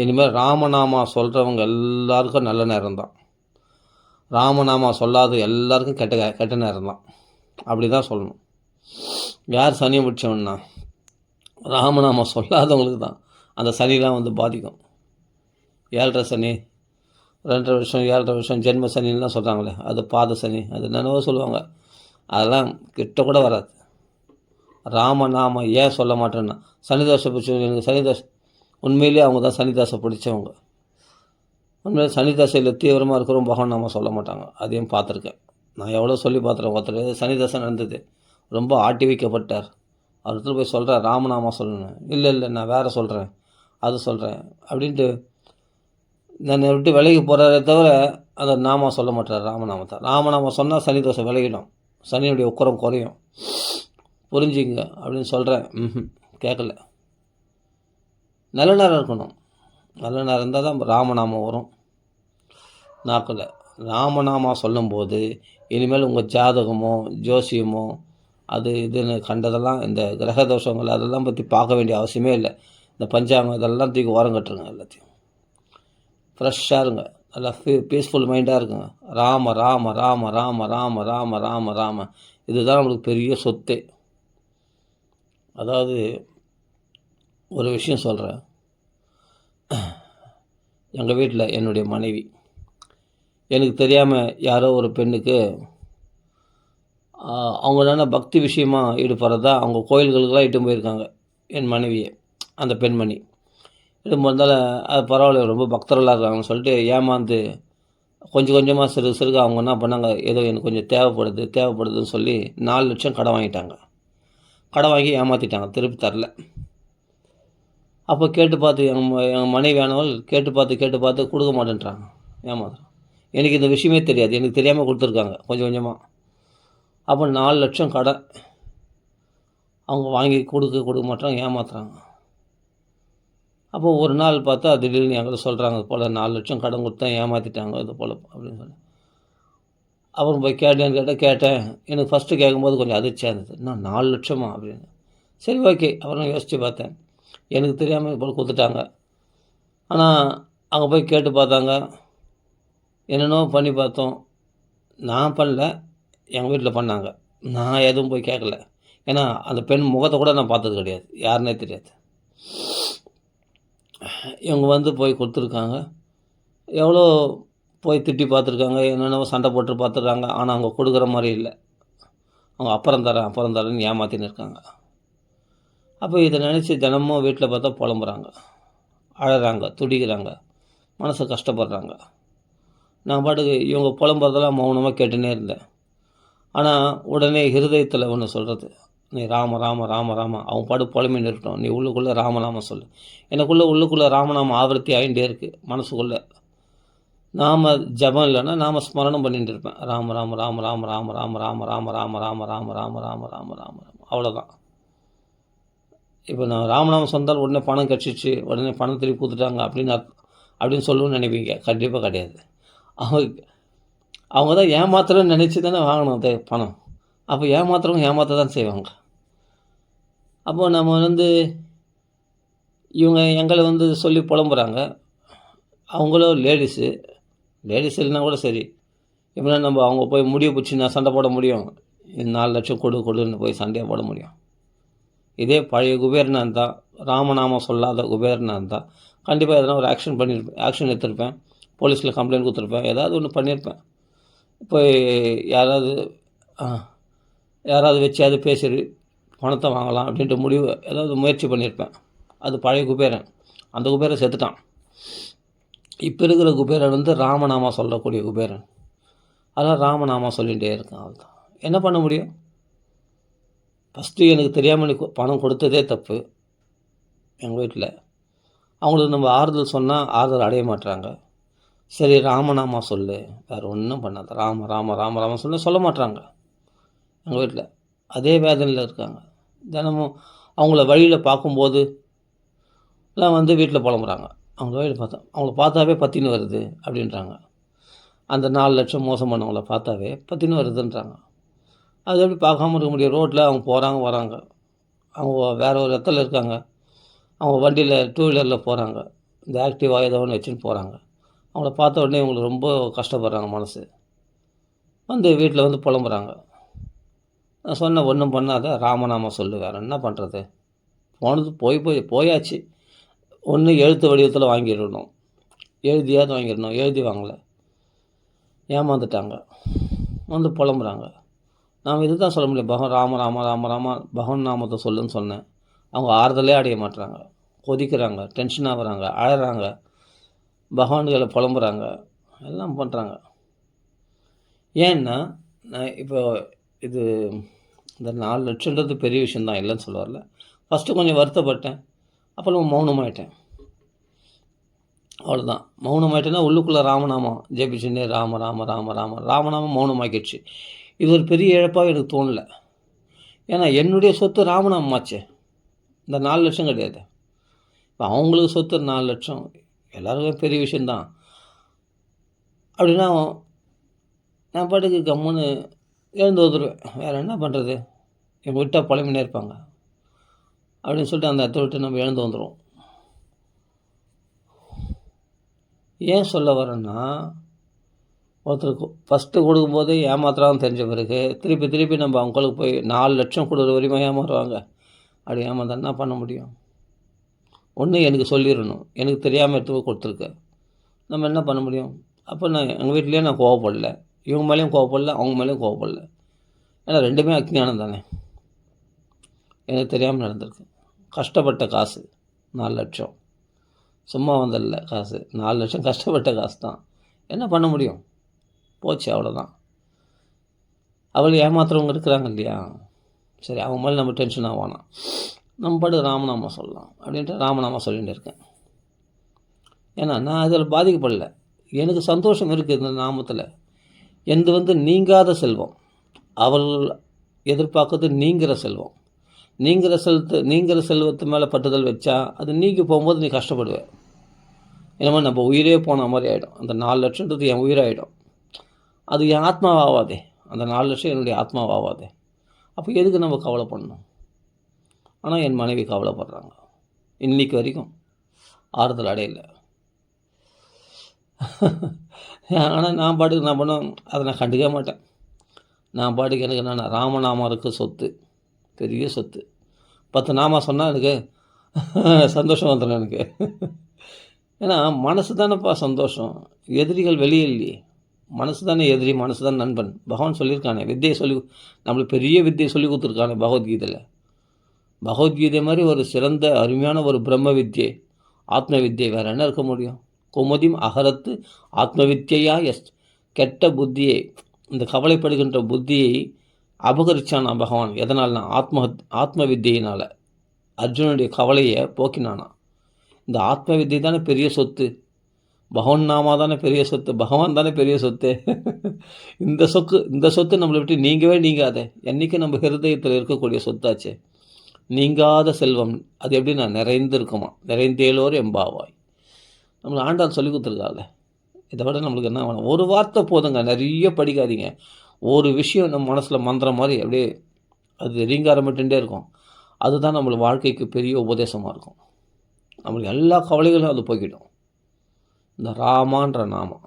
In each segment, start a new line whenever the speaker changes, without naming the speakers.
இனிமேல் ராமநாமா சொல்கிறவங்க எல்லாருக்கும் நல்ல நேரம் தான். ராமநாமா சொல்லாத எல்லாருக்கும் கெட்ட நேரம் தான். அப்படி தான் சொல்லணும். யார் சனியை பிடிச்சவன்னா ராமநாமா சொல்லாதவங்களுக்கு தான் அந்த சனிலாம் வந்து பாதிக்கும். 7.5 சனி, 2.5 வருஷம், 7.5 வருஷம் ஜென்ம சனின்லாம் சொல்கிறாங்களே, அது பாத சனி, அது என்னென்னவோ சொல்லுவாங்க. அதெல்லாம் கிட்ட கூட வராது. ராமநாம ஏன் சொல்ல மாட்டேன்னா, சனிதாசை பிடிச்சவங்க, எனக்கு சனிதாசை உண்மையிலேயே அவங்க தான் சனிதாசை பிடிச்சவங்க. உண்மையிலே சனிதாசையில் தீவிரமாக இருக்கிறோம் பகவான் நாம சொல்ல மாட்டாங்க. அதையும் பார்த்துருக்கேன். நான் எவ்வளோ சொல்லி பார்த்துருக்கேன். ஒருத்தர் சனிதாசை நடந்தது, ரொம்ப ஆட்டி வைக்கப்பட்டார். அவர்கிட்ட போய் சொல்கிறேன் ராமநாமா சொல்லணும். இல்லை நான் வேறு சொல்கிறேன், அது சொல்கிறேன் அப்படின்ட்டு என்னை விட்டு விலகி போகிறாரே தவிர அந்த நாமா சொல்ல மாட்டார். ராமநாமத்தை ராமநாமா சொன்னால் சனி தோசை விலகிடும், சனியுடைய உக்கரம் குறையும், புரிஞ்சுங்க அப்படின்னு சொல்கிறேன். கேட்கல. நல்ல நேரம் இருக்கணும். நல்ல நேரம் இருந்தால் தான் ராமநாமம் வரும் நாக்கில். ராமநாமா சொல்லும்போது இனிமேல் உங்கள் ஜாதகமோ ஜோசியமோ அது இதுன்னு கண்டதெல்லாம், இந்த கிரக தோஷங்கள் அதெல்லாம் பற்றி பார்க்க வேண்டிய அவசியமே இல்லை. இந்த பஞ்சாங்கம் இதெல்லாம் தூக்கி ஓரம் கட்டுருங்க. எல்லாத்தையும் ஃப்ரெஷ்ஷாக இருங்க, நல்லா பீஸ்ஃபுல் மைண்டாக இருக்குங்க. ராம ராம ராம ராம ராம ராம ராம ராம இதுதான் நம்மளுக்கு பெரிய சொத்தே. அதாவது ஒரு விஷயம் சொல்கிறேன். எங்கள் வீட்டில் என்னுடைய மனைவி எனக்கு தெரியாமல் யாரோ ஒரு பெண்ணுக்கு அவங்க என்னென்ன பக்தி விஷயமாக ஈடுபடுறதா அவங்க கோயில்களுக்கெல்லாம் இட்டு போயிருக்காங்க என் மனைவியை. அந்த பெண்மணி இட்டு போகிறதால அது பரவாயில்ல, ரொம்ப பக்தர்களாக இருக்காங்கன்னு சொல்லிட்டு ஏமாந்து கொஞ்சம் கொஞ்சமாக சிறுக அவங்க என்ன பண்ணாங்க, ஏதோ எனக்கு கொஞ்சம் தேவைப்படுதுன்னு சொல்லி 4 லட்சம் கடன் வாங்கிட்டாங்க. கடன் வாங்கி ஏமாற்றிட்டாங்க, திருப்பி தரல. அப்போ கேட்டு பார்த்து எங்கள் மனைவியானவள் கேட்டு பார்த்து கொடுக்க மாட்டேன்றாங்க, ஏமாத்துறாங்க. எனக்கு இந்த விஷயமே தெரியாது, எனக்கு தெரியாமல் கொடுத்துருக்காங்க கொஞ்சம் கொஞ்சமாக. அப்போ 4 லட்சம் கடன் அவங்க வாங்கி கொடுக்க மாட்டாங்க, ஏமாத்துறாங்க. அப்போ ஒரு நாள் பார்த்தா திடீர்னு எங்களை சொல்கிறாங்க போல் 4 லட்சம் கடன் கொடுத்தா ஏமாற்றிட்டாங்க இது போல் அப்படின்னு சொல்லி. அப்புறம் போய் கேட்டேன். எனக்கு ஃபஸ்ட்டு கேட்கும்போது கொஞ்சம் அதிர்ச்சியாக இருந்தது. இன்னும் 4 லட்சமா அப்படின்னு. சரி ஓகே. அப்புறம் யோசித்து பார்த்தேன், எனக்கு தெரியாமல் இது போல் கொடுத்துட்டாங்க. ஆனால் அங்கே போய் கேட்டு பார்த்தாங்க, என்னென்னோ பண்ணி பார்த்தோம். நான் பண்ணல, எங்கள் வீட்டில் பண்ணாங்க. நான் எதுவும் போய் கேட்கல. ஏன்னா அந்த பெண் முகத்தை கூட நான் பார்த்தது கிடையாது, யாருன்னே தெரியாது. இவங்க வந்து போய் கொடுத்துருக்காங்க. எவ்வளோ போய் திட்டி பார்த்துருக்காங்க, என்னென்னவோ சண்டை போட்டு பார்த்துருக்காங்க. ஆனால் அவங்க கொடுக்குற மாதிரி இல்லை. அவங்க அப்புறம் தரேன்னு ஏமாற்றின்னு இருக்காங்க. அப்போ இதை நினச்சி தினமும் வீட்டில் பார்த்தா புலம்புறாங்க, அழறாங்க, துடிக்கிறாங்க, மனசு கஷ்டப்படுறாங்க. நான் பாட்டுக்கு இவங்க புலம்புறதெல்லாம் மௌனமாக கேட்டுன்னே இருந்தேன். ஆனால் உடனே ஹிருதயத்தில் ஒன்று சொல்கிறது, நீ ராம ராம ராம ராம அவன் பாட்டு புலம்பின்னு இருக்கட்டும், நீ உள்ளுக்குள்ளே ராமநாம சொல்லு. உள்ளுக்குள்ளே ராமநாம ஆவர்த்தி ஆகிட்டே இருக்குது மனசுக்குள்ளே. நாம ஜபம் இல்லைன்னா நாம ஸ்மரணம் பண்ணிட்டு இருப்பேன். ராம ராம ராம ராம ராம ராம ராம ராம ராம ராம ராம ராம ராம ராம ராம ராம அவ்வளோதான். இப்போ நான் ராமநாமம் சொந்தால் உடனே பணம் கிடச்சிச்சு, உடனே பணம் திருப்பி கொடுத்துட்டாங்க அப்படின்னு சொல்லுன்னு நினைப்பீங்க. கண்டிப்பாக கிடையாது. அவங்க தான் ஏமாத்துறன்னு நினச்சி தானே வாங்கணும் அந்த பணம். அப்போ ஏமாத்த தான் செய்வாங்க. அப்போது நம்ம இவங்க எங்களை சொல்லி புலம்புறாங்க. அவங்களும் லேடிஸு இல்லைனா கூட சரி, எப்படின்னா நம்ம அவங்க போய் முடிவு பிடிச்சி நான் சண்டை போட முடியும்? 4 லட்சம் கொடுன்னு போய் சண்டையாக போட முடியும்? இதே பழைய குபேரனாக இருந்தால், ராமநாமம் சொல்லாத குபேரனாக இருந்தால் கண்டிப்பாக எதனா ஒரு ஆக்ஷன் எடுத்திருப்பேன், போலீஸில் கம்ப்ளைண்ட் கொடுத்துருப்பேன், ஏதாவது ஒன்று பண்ணியிருப்பேன். இப்போ யாராவது வச்சு பேசி பணத்தை வாங்கலாம் அப்படின்ட்டு முடிவு ஏதாவது முயற்சி பண்ணியிருப்பேன். அது பழைய குபேரன். அந்த குபேரன் செத்துட்டான். இப்போ இருக்கிற குபேரன் ராமநாமா சொல்லக்கூடிய குபேரன். அதெல்லாம் ராமநாமா சொல்லிகிட்டே இருக்கான். அதுதான் என்ன பண்ண முடியும்? ஃபஸ்ட்டு எனக்கு தெரியாமல் நீ பணம் கொடுத்ததே தப்பு. எங்கள் வீட்டில் அவங்களுக்கு நம்ம ஆறுதல் சொன்னால் ஆறுதல் அடைய மாட்டுறாங்க. சரி ராமநாமா சொல்லு, வேறு ஒன்றும் பண்ணாத, ராம ராம ராம ராம சொல்ல மாட்டுறாங்க. எங்கள் வீட்டில் அதே வேதனையில் இருக்காங்க. தினமும் அவங்கள வழியில் பார்க்கும்போது எல்லாம் வீட்டில் புலம்புறாங்க. அவங்கள பார்த்தாவே பற்றின்னு வருது அப்படின்றாங்க. அந்த 4 லட்சம் மோசம் பண்ணவங்கள பார்த்தாவே பற்றின்னு வருதுன்றாங்க. அது எப்படி பார்க்காம இருக்க முடியும்? ரோட்டில் அவங்க போகிறாங்க வராங்க, அவங்க வேறு ஒரு இடத்துல இருக்காங்க, அவங்க வண்டியில் 2 வீலரில் போகிறாங்க, இந்த ஆக்டிவாக ஏதோ ஒன்று வச்சுன்னு போகிறாங்க. அவங்கள பார்த்த உடனே இவங்களுக்கு ரொம்ப கஷ்டப்படுறாங்க மனசு. வந்து வீட்டில் வந்து புலம்புறாங்க. நான் சொன்னேன், ஒன்றும் பண்ணாத, ராமநாமம் சொல்லு, வேறு என்ன பண்ணுறது? போனது போயாச்சு. ஒன்று எழுத்து வடிவத்தில் வாங்கிடணும், எழுதியாவது வாங்கிடணும். எழுதி வாங்கலை, ஏமாந்துட்டாங்க. வந்து புலம்புறாங்க. நாம் இது தான் சொல்ல முடியும், ராம ராம ராம ராம பகவான் நாமத்தை சொல்லுன்னு சொன்னேன். அவங்க ஆறுதலே அடைய மாட்டுறாங்க, கொதிக்கிறாங்க, டென்ஷன் ஆகுறாங்க, அழறாங்க, பகவான்களை புலம்புறாங்க, எல்லாம் பண்ணுறாங்க. ஏன்னா நான் இப்போ இது இந்த 4 லட்சன்றது பெரிய விஷயந்தான், இல்லைன்னு சொல்ல வரல. ஃபஸ்ட்டு கொஞ்சம் வருத்தப்பட்டேன், அப்புறம் மௌனமாயிட்டேன். அவ்வளோதான். மௌனமாயிட்டேன்னா உள்ளுக்குள்ளே ராமநாமம் ஜெபிச்சுன்னே ராம ராம ராம ராம ராமநாமம் மௌனமாக்கிடுச்சு. இது ஒரு பெரிய இழப்பாக எனக்கு தோணலை. ஏன்னா என்னுடைய சொத்து ராமநாமம் ஆச்சே, இந்த 4 லட்சம் கிடையாது. இப்போ அவங்களுக்கு சொத்து 4 லட்சம், எல்லாருக்கும் பெரிய விஷயந்தான். அப்படின்னா நான் பாட்டுக்கு கம்முன்னு எழுந்து வந்துடுவேன். வேறு என்ன பண்ணுறது, எங்கள் விட்டால் புலம்பினே இருப்பாங்க அப்படின்னு சொல்லிட்டு அந்த இடத்த விட்டு நம்ம எழுந்து வந்துடுவோம். ஏன் சொல்ல வரேன்னா, ஒருத்தருக்கு ஃபஸ்ட்டு கொடுக்கும்போதே ஏமாத்துறான்னு தெரிஞ்ச பிறகு திருப்பி நம்ம அவங்களுக்கு போய் 4 லட்சம் கொடுக்குற வரைக்கும் ஏமாறுவாங்க. அப்படி ஏமாந்தா என்ன பண்ண முடியும்? ஒன்று எனக்கு சொல்லிடணும், எனக்கு தெரியாமல் எடுத்து போய் கொடுத்துருக்க, நம்ம என்ன பண்ண முடியும்? அப்போ நான் எங்கள் வீட்லேயே நான் கோவப்படல, இவங்க மேலேயும் கோவப்படல, அவங்க மேலேயும் கோவப்படல. ஏன்னா ரெண்டுமே அஜ்ஞானம் தானே. எனக்கு தெரியாமல் நடந்திருக்கு. கஷ்டப்பட்ட காசு 4 லட்சம், சும்மா வந்ததில்ல காசு. 4 லட்சம் கஷ்டப்பட்ட காசு தான். என்ன பண்ண முடியும்? போச்சு, அவ்வளோதான். அவள் ஏமாத்துறவங்க இருக்கிறாங்க இல்லையா, சரி, அவங்க மேலே நம்ம டென்ஷன் ஆகணும். நம்ம பாட்டு ராமநாமா சொல்லலாம் அப்படின்ட்டு ராமநாமா சொல்லிகிட்டு இருக்கேன். ஏன்னா நான் அதில் பாதிக்கப்படலை, எனக்கு சந்தோஷம் இருக்குது இந்த நாமத்தில். எந்த நீங்காத செல்வம், அவர்கள் எதிர்பார்க்கறது நீங்கிற செல்வம். நீங்கிற செல்வத்து மேலே பட்டுதல் வச்சா அது நீங்கி போகும்போது நீ கஷ்டப்படுவேன். என்னமோ நம்ம உயிரே போன மாதிரி ஆகிடும். அந்த 4 லட்சன்றது என் உயிராகிடும். அது என் ஆத்மாவாகாதே, அந்த 4 லட்சம் என்னுடைய ஆத்மாவாகாதே. அப்போ எதுக்கு நம்ம கவலை பண்ணணும்? ஆனால் என் மனைவி கவலைப்படுறாங்க, இன்றைக்கி வரைக்கும் ஆறுதல் அடையலை. ஆனால் நான் பாட்டுக்கு நான் பண்ணுவேன், அதை நான் கண்டுக்க மாட்டேன். நான் பாட்டுக்கு எனக்கு என்னென்ன ராமநாமம் இருக்குது, சொத்து, பெரிய சொத்து. 10 நாமா சொன்னால் எனக்கு சந்தோஷம் வந்துடும் எனக்கு. ஏன்னா மனசு தானேப்பா சந்தோஷம், எதிரிகள் வெளியே இல்லையே. மனசு தானே எதிரி, மனசு தான் நண்பன். பகவான் சொல்லியிருக்கானே, வித்தியை நம்மளுக்கு பெரிய வித்தியை சொல்லி கொடுத்துருக்கானே பகவத்கீதையில். பகவத்கீதை மாதிரி ஒரு சிறந்த அருமையான ஒரு பிரம்ம வித்தியை, ஆத்ம வித்தியை வேறு என்ன இருக்க முடியும்? குமுதிம் அகரத்து ஆத்ம வித்தியா கெட்ட புத்தியை, இந்த கவலைப்படுகின்ற புத்தியை அபகரிச்சானா பகவான். எதனால்னா ஆத்ம வித்தியினால் அர்ஜுனுடைய கவலையை போக்கினானா. இந்த ஆத்ம வித்தியை தானே பெரிய சொத்து, பகவான் நாமா தானே பெரிய சொத்து, பகவான் தானே பெரிய சொத்து. இந்த சொத்து நம்மளை விட்டு நீங்கவே நீங்காதே. என்றைக்கு நம்ம ஹிருதயத்தில் இருக்கக்கூடிய சொத்தாச்சே, நீங்காத செல்வம். அது எப்படின்னா நிறைந்திருக்குமா, நிறைந்தேலோர் எம்பாவாய். நம்மளை ஆண்டாள் சொல்லி கொடுத்துருக்காங்க. இதை விட நம்மளுக்கு என்ன வேணும்? ஒரு வார்த்தை போதுங்க, நிறைய படிக்காதீங்க. ஒரு விஷயம் நம்ம மனசில் மந்திரம் மாதிரி அப்படியே அது ரீங்காரமிட்டுட்டே இருக்கும். அதுதான் நம்மளுக்கு வாழ்க்கைக்கு பெரிய உபதேசமாக இருக்கும். நம்மளுக்கு எல்லா கவலைகளும் அது போய்கிடும், இந்த ராமான்ற நாமம்.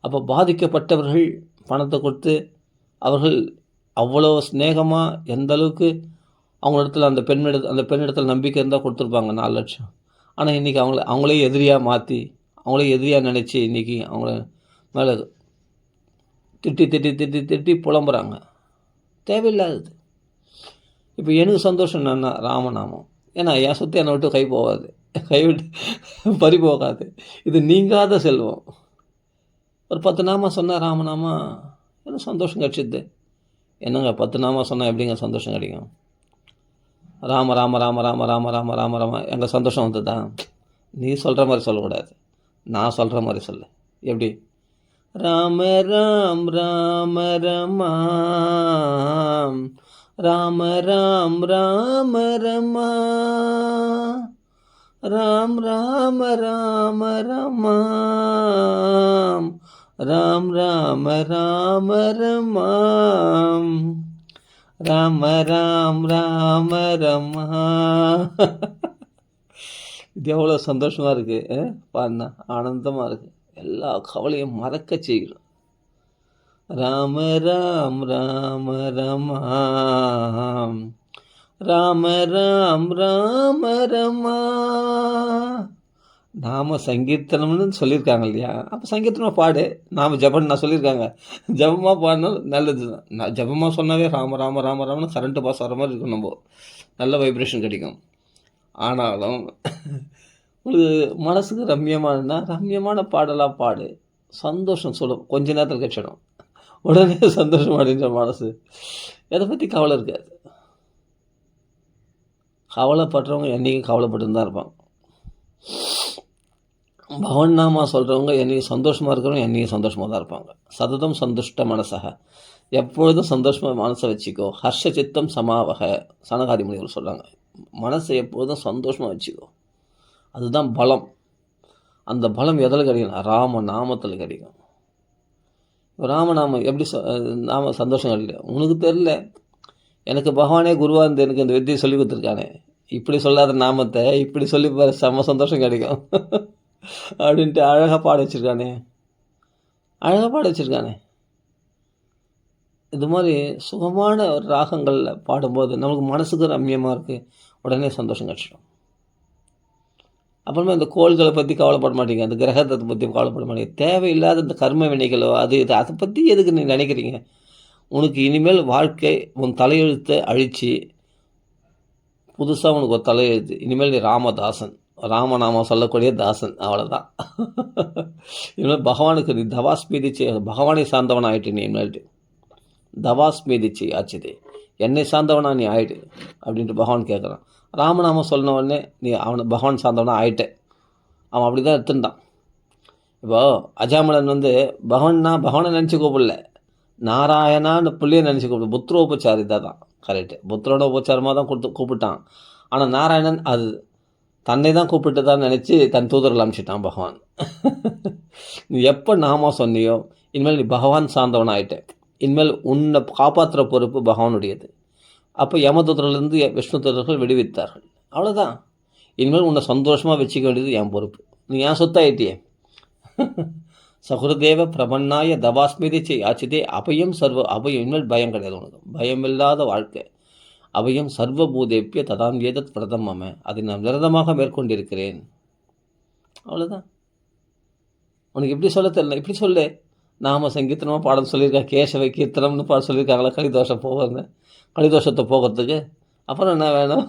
அப்போ பாதிக்கப்பட்டவர்கள் பணத்தை கொடுத்து அவர்கள் அவ்வளோ ஸ்நேகமாக எந்த அளவுக்கு அவங்களிடத்தில் அந்த பெண்ணிடத்தில் நம்பிக்கை இருந்தால் கொடுத்துருப்பாங்க 4 லட்சம். ஆனால் இன்றைக்கி அவங்களே எதிரியாக மாற்றி, அவங்களே எதிரியாக நினச்சி இன்றைக்கி அவங்கள மேலே திட்டி புலம்புறாங்க. தேவையில்லாதது. இப்போ எனக்கு சந்தோஷம் என்னென்னா ராமநாமம். ஏன்னா என் சொத்து என்னை விட்டு கைவிட்டு பறி போகாது. இது நீங்காத செல்வம். ஒரு 10 நாமா சொன்னால் ராமநாமா எனக்கு சந்தோஷம் கிடச்சிது. என்னங்க 10 நாமா சொன்னால் எப்படிங்க சந்தோஷம் கிடைக்கும்? ராம ராம ராம ராம ராம ராம ராம ராம எங்கள் சந்தோஷம் வந்துதா? நீ சொல்கிற மாதிரி சொல்லக்கூடாது, நான் சொல்கிற மாதிரி சொல்லு. எப்படி? ராம ராம் ராம ரமாம், ராம ராம் ராம ரமா, ராம் ராம ராம ரமாம், ராம் ராம ராம ரமாம், ராம ராம் ராம ரமா. இது எவ்வளோ சந்தோஷமாக இருக்குது பாருண்ணா, ஆனந்தமாக இருக்குது. எல்லா கவலையும் மறக்க செய்கிறோம். ராம ராம் ராம ரமாம், ராம ராம் ராம ரமா. நாம சங்கீர்த்தனம்னு சொல்லியிருக்காங்க இல்லையா? அப்போ சங்கீர்த்தனமாக பாடு. நாம ஜபம் நான் சொல்லியிருக்காங்க. ஜபமாக பாடினாலும் நல்லது தான். நான் ஜபமாக சொன்னாவே ராம ராம ராம ராமன்னு கரண்ட்டு பாஸ் வர மாதிரி இருக்கும். நம்ம நல்ல வைப்ரேஷன் கிடைக்கும். ஆனாலும் உங்களுக்கு மனசுக்கு ரம்யமான பாடலாக பாடு. சந்தோஷம் சொல்லும், கொஞ்ச நேரத்தில் கட்சிடும். உடனே சந்தோஷம் அடைஞ்ச மனசு எதை பற்றி கவலை இருக்காது. கவலைப்படுறவங்க என்றைக்கும் கவலைப்பட்டு தான் இருப்பாங்க. பவன் நாமா சொல்கிறவங்க என்றைக்கும் சந்தோஷமாக இருக்கிறவங்க என்றைக்கும் சந்தோஷமாக தான் இருப்பாங்க. சததம் சந்துஷ்ட மனசக, எப்பொழுதும் சந்தோஷமாக மனசை வச்சுக்கோ. ஹர்ஷ சித்தம் சமாவக, சனகாதி முனிவர் சொல்கிறாங்க. மனசை எப்பொழுதும் சந்தோஷமாக வச்சுக்கோ. அதுதான் பலம். அந்த பலம் எதில் கிடைக்கும்? ராம நாமத்தில் கிடைக்கும். ராமநாமம் எப்படி நாம சந்தோஷம் கிடைக்கும்? உனக்கு தெரியல, எனக்கு பகவானே குருவாக இருந்து எனக்கு இந்த வித்தியை சொல்லி கொடுத்துருக்கானே, இப்படி சொல்லாத நாமத்தை இப்படி சொல்லி பாரு, செம்ம சந்தோஷம் கிடைக்கும் அப்படின்ட்டு அழகாக பாட வச்சுருக்கானே. இது மாதிரி சுகமான ஒரு ராகங்களில் பாடும்போது நமக்கு மனசுக்கு ரம்யமாக இருக்குது, உடனே சந்தோஷம் கிடச்சிடும். அப்புறமா இந்த கோள்களை பற்றி கவலைப்பட மாட்டீங்க, அந்த கிரகத்தை பற்றி கவலைப்பட மாட்டீங்க. தேவையில்லாத இந்த கர்ம வினைகளோ அது இது அதை பற்றி எதுக்கு நீ நினைக்கிறீங்க? உனக்கு இனிமேல் வாழ்க்கை உன் தலையெழுத்தை அழித்து புதுசாக உனக்கு ஒரு தலையெழுத்து. இனிமேல் நீ ராமதாசன், ராமநாமம் சொல்லக்கூடிய தாசன், அவ்வளோதான். இனிமேல் பகவானுக்கு நீ தவாஸ்மீதிச்சு, பகவானை சார்ந்தவன் ஆகிட்டு. நீ இனிமேல்ட்டு தவாஸ்மீதிச்சு ஆச்சுது, என்னை சார்ந்தவனா நீ ஆயிடு அப்படின்ட்டு பகவான் கேட்குறான். ராமநாமம் சொன்ன உடனே நீ அவனை பகவான் சார்ந்தவனா ஆயிட்டே. அவன் அப்படி தான் எடுத்துட்டான். இப்போது அஜாமலன் பகவானை நினச்சி கூப்பிடல, நாராயணான்னு பிள்ளையை நினச்சி கூப்பிடு. புத்திரோபச்சாரிதா தான் கரெக்டு. புத்திரோட உபச்சாரமாக தான் கூப்பிட்டான். ஆனால் நாராயணன் அது தன்னை தான் கூப்பிட்டு தான் நினச்சி தன் தூதர்கள் அனுப்பிச்சிட்டான் பகவான். நீ எப்போ நாமா சொன்னியோ இனிமேல் நீ பகவான் சார்ந்தவன் ஆகிட்டேன். இனிமேல் உன்னை காப்பாற்றுற பொறுப்பு பகவானுடையது. அப்போ யமதூதர்லேருந்து விஷ்ணு தூதர்கள் விடுவித்தார்கள். அவ்வளோதான். இனிமேல் உன்னை சந்தோஷமாக வச்சுக்க வேண்டியது என் பொறுப்பு. நீ ஏன் சொத்தாயிட்டியே. சகுருதேவ பிரபன்னாய தவாஸ்மிதிச்சை ஆச்சுதே அபயம் அபயம். இனிமேல் பயம் கிடையாது உனக்கு, பயமில்லாத வாழ்க்கை. அபயம் சர்வபூதேப்பிய ததாம் ஏதத் பிரதம் மம, அதை நான் விரதமாக மேற்கொண்டிருக்கிறேன். அவ்வளோதான். உனக்கு எப்படி சொல்ல தெரியல, இப்படி சொல்லு. நாம சங்கீர்த்தனமாக பாடம் சொல்லியிருக்காங்க, கேசவை கீர்த்தனம்னு பாடம் சொல்லியிருக்காங்களா கலிதோஷம் போகிறேன், கலிதோஷத்தை போகிறதுக்கு. அப்புறம் என்ன வேணும்?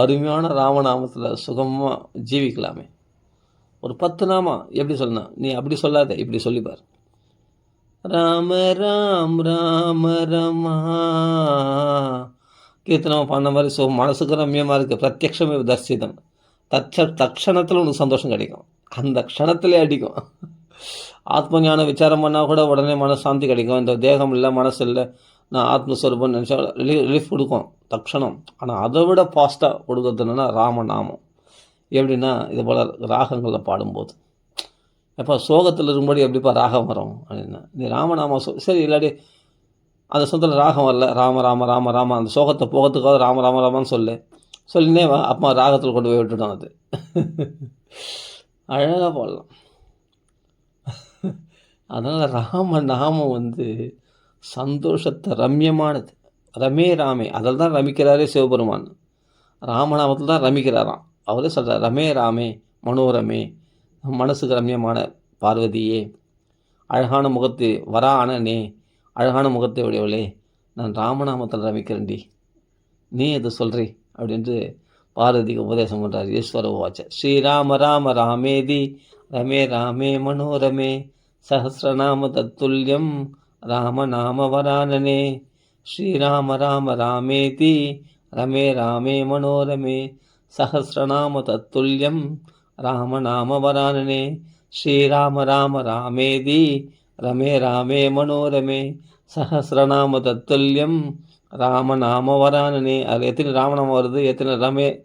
அருமையான ராமநாமத்தில் சுகமாக ஜீவிக்கலாமே. ஒரு 10 நாமம் எப்படி சொல்லணும்? நீ அப்படி சொல்லாத, இப்படி சொல்லிப்பார். ராம ராம் ராம ரமா. கீர்த்தனமாக பண்ண மாதிரி மனசுக்கு ரம்யமாக இருக்குது. பிரத்யக்ஷமே தர்சிதம். தக்ஷணத்தில் உனக்கு சந்தோஷம் கிடைக்கும், அந்த க்ஷணத்திலே அடிக்கும். ஆத்ம ஞான விசாரம் பண்ணால் கூட உடனே மனசாந்தி கிடைக்கும். இந்த தேகம் இல்லை, மனசு இல்லை, நான் ஆத்மஸ்வரூபம்னு நினச்சா ரிலீஃப் கொடுக்கும் தக்ஷணம். ஆனால் அதை விட ஃபாஸ்ட்டாக கொடுக்குறது என்னென்னா ராமநாமம். எப்படின்னா இது போல் ராகங்களில் பாடும்போது, எப்போ சோகத்தில் இருக்கும்போது எப்படிப்பா ராகம் வரும் அப்படின்னா, நீ ராமநாமம் சரி, இல்லாட்டி அந்த சொந்தத்தில் ராகம் வரல, ராம ராம ராம ராம, அந்த சோகத்தை போகிறதுக்காக ராம ராம ராமான்னு சொல்லினே வா. அப்பா ராகத்தில் கொண்டு போய் விட்டுட்டோம். அது அழகாக பாடலாம். அதனால் ராம நாமம் சந்தோஷத்தை ரம்யமானது. ரமே ராமே, அதில் தான் ரமிக்கிறாரே சிவபெருமான். ராமநாமத்தில் தான் ரமிக்கிறாராம். அவரே சொல்கிறார், ரமே ராமே மனோரமே, மனசுக்கு ரம்யமான பார்வதியே, அழகான முகத்தை வரானனே, அழகான முகத்தை உடையவளே, நான் ராமநாமத்தில் ரமிக்கிறேன்டி, நீ எது சொல்கிறீ அப்படின்ட்டு பார்வதிக்கு உபதேசம் பண்ணுறார். ஈஸ்வர உவாச்ச ஸ்ரீராம ராம ராமேதி ரமே ராமே மனோரமே சஹஸ்ரநாம தத்துல்யம் ராமநாம வரானனே. ஸ்ரீராம ராம ராமேதி ரமே ராமே மனோரமே சஹஸ்ரநாம தத்துல்யம் ராமநாம வரானனே. ஸ்ரீராம ராம ராமேதி ரமே ராமே மனோரமே சஹஸ்ரநாம தத்துல்யம் ராமநாம வரானனே. அதில் எத்தனை ராமநாமம் வருது, எத்தனை